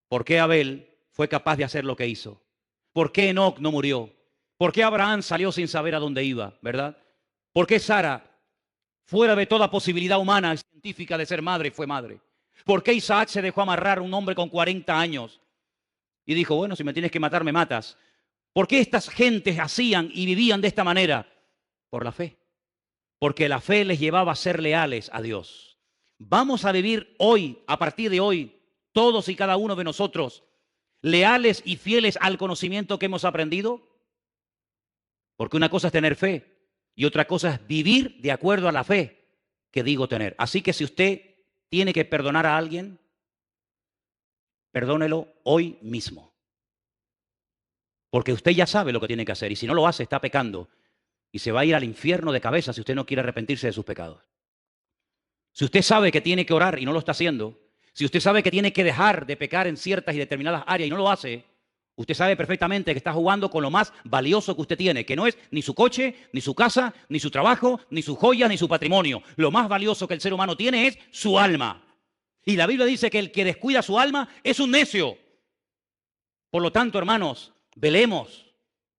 por qué Abel fue capaz de hacer lo que hizo. ¿Por qué Enoc no murió? ¿Por qué Abraham salió sin saber a dónde iba? ¿Verdad? ¿Por qué Sara, fuera de toda posibilidad humana y científica de ser madre, fue madre? ¿Por qué Isaac se dejó amarrar, un hombre con 40 años? Y dijo, bueno, si me tienes que matar, me matas. ¿Por qué estas gentes hacían y vivían de esta manera? Por la fe. Porque la fe les llevaba a ser leales a Dios. Vamos a vivir hoy, a partir de hoy, todos y cada uno de nosotros, leales y fieles al conocimiento que hemos aprendido. Porque una cosa es tener fe y otra cosa es vivir de acuerdo a la fe que digo tener. Así que si usted tiene que perdonar a alguien, perdónelo hoy mismo. Porque usted ya sabe lo que tiene que hacer y si no lo hace está pecando y se va a ir al infierno de cabeza si usted no quiere arrepentirse de sus pecados. Si usted sabe que tiene que orar y no lo está haciendo, si usted sabe que tiene que dejar de pecar en ciertas y determinadas áreas y no lo hace, usted sabe perfectamente que está jugando con lo más valioso que usted tiene, que no es ni su coche, ni su casa, ni su trabajo, ni sus joyas, ni su patrimonio. Lo más valioso que el ser humano tiene es su alma. Y la Biblia dice que el que descuida su alma es un necio. Por lo tanto, hermanos, velemos,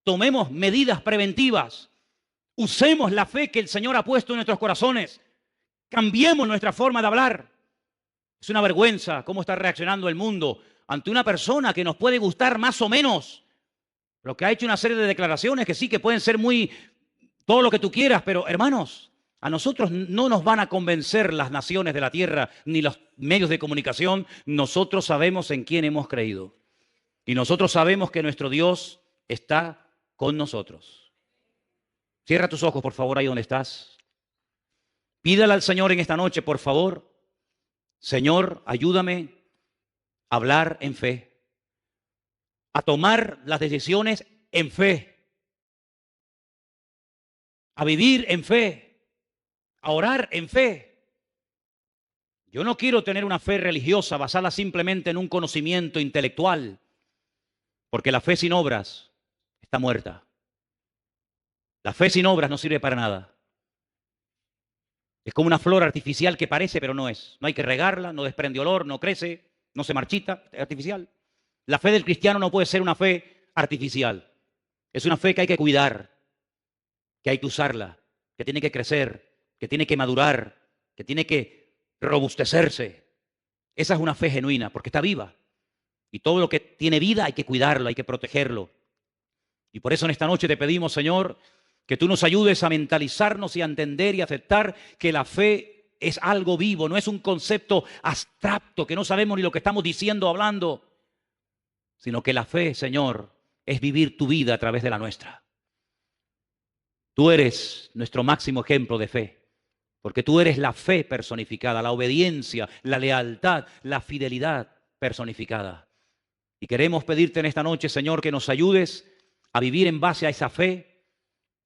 tomemos medidas preventivas, usemos la fe que el Señor ha puesto en nuestros corazones, cambiemos nuestra forma de hablar. Es una vergüenza cómo está reaccionando el mundo ante una persona que nos puede gustar más o menos, pero que ha hecho una serie de declaraciones que sí que pueden ser muy, todo lo que tú quieras, pero hermanos, a nosotros no nos van a convencer las naciones de la tierra ni los medios de comunicación. Nosotros sabemos en quién hemos creído y nosotros sabemos que nuestro Dios está con nosotros. Cierra tus ojos, por favor, ahí donde estás. Pídale al Señor en esta noche, por favor, Señor, ayúdame a hablar en fe, a tomar las decisiones en fe, a vivir en fe, a orar en fe. Yo no quiero tener una fe religiosa basada simplemente en un conocimiento intelectual, porque la fe sin obras está muerta. La fe sin obras no sirve para nada. Es como una flor artificial que parece, pero no es. No hay que regarla, no desprende olor, no crece, no se marchita, es artificial. La fe del cristiano no puede ser una fe artificial. Es una fe que hay que cuidar, que hay que usarla, que tiene que crecer, que tiene que madurar, que tiene que robustecerse. Esa es una fe genuina, porque está viva. Y todo lo que tiene vida hay que cuidarlo, hay que protegerlo. Y por eso en esta noche te pedimos, Señor, que tú nos ayudes a mentalizarnos y a entender y aceptar que la fe es algo vivo, no es un concepto abstracto que no sabemos ni lo que estamos diciendo o hablando, sino que la fe, Señor, es vivir tu vida a través de la nuestra. Tú eres nuestro máximo ejemplo de fe, porque tú eres la fe personificada, la obediencia, la lealtad, la fidelidad personificada. Y queremos pedirte en esta noche, Señor, que nos ayudes a vivir en base a esa fe,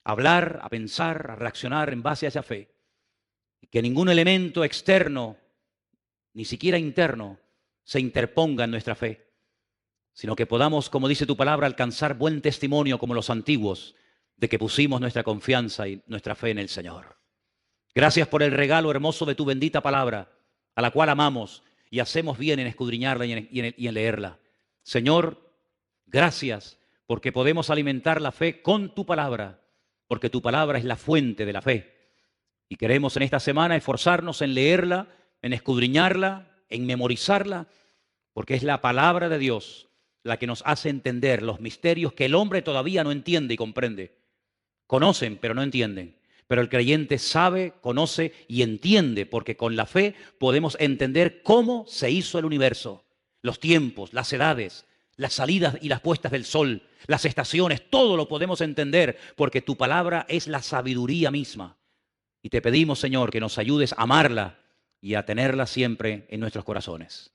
a hablar, a pensar, a reaccionar en base a esa fe. Y que ningún elemento externo, ni siquiera interno, se interponga en nuestra fe, sino que podamos, como dice tu palabra, alcanzar buen testimonio como los antiguos de que pusimos nuestra confianza y nuestra fe en el Señor. Gracias por el regalo hermoso de tu bendita palabra, a la cual amamos y hacemos bien en escudriñarla y en leerla. Señor, gracias porque podemos alimentar la fe con tu palabra, porque tu palabra es la fuente de la fe. Y queremos en esta semana esforzarnos en leerla, en escudriñarla, en memorizarla, porque es la palabra de Dios la que nos hace entender los misterios que el hombre todavía no entiende y comprende. Conocen, pero no entienden. Pero el creyente sabe, conoce y entiende, porque con la fe podemos entender cómo se hizo el universo, los tiempos, las edades, las salidas y las puestas del sol, las estaciones, todo lo podemos entender, porque tu palabra es la sabiduría misma. Y te pedimos, Señor, que nos ayudes a amarla y a tenerla siempre en nuestros corazones.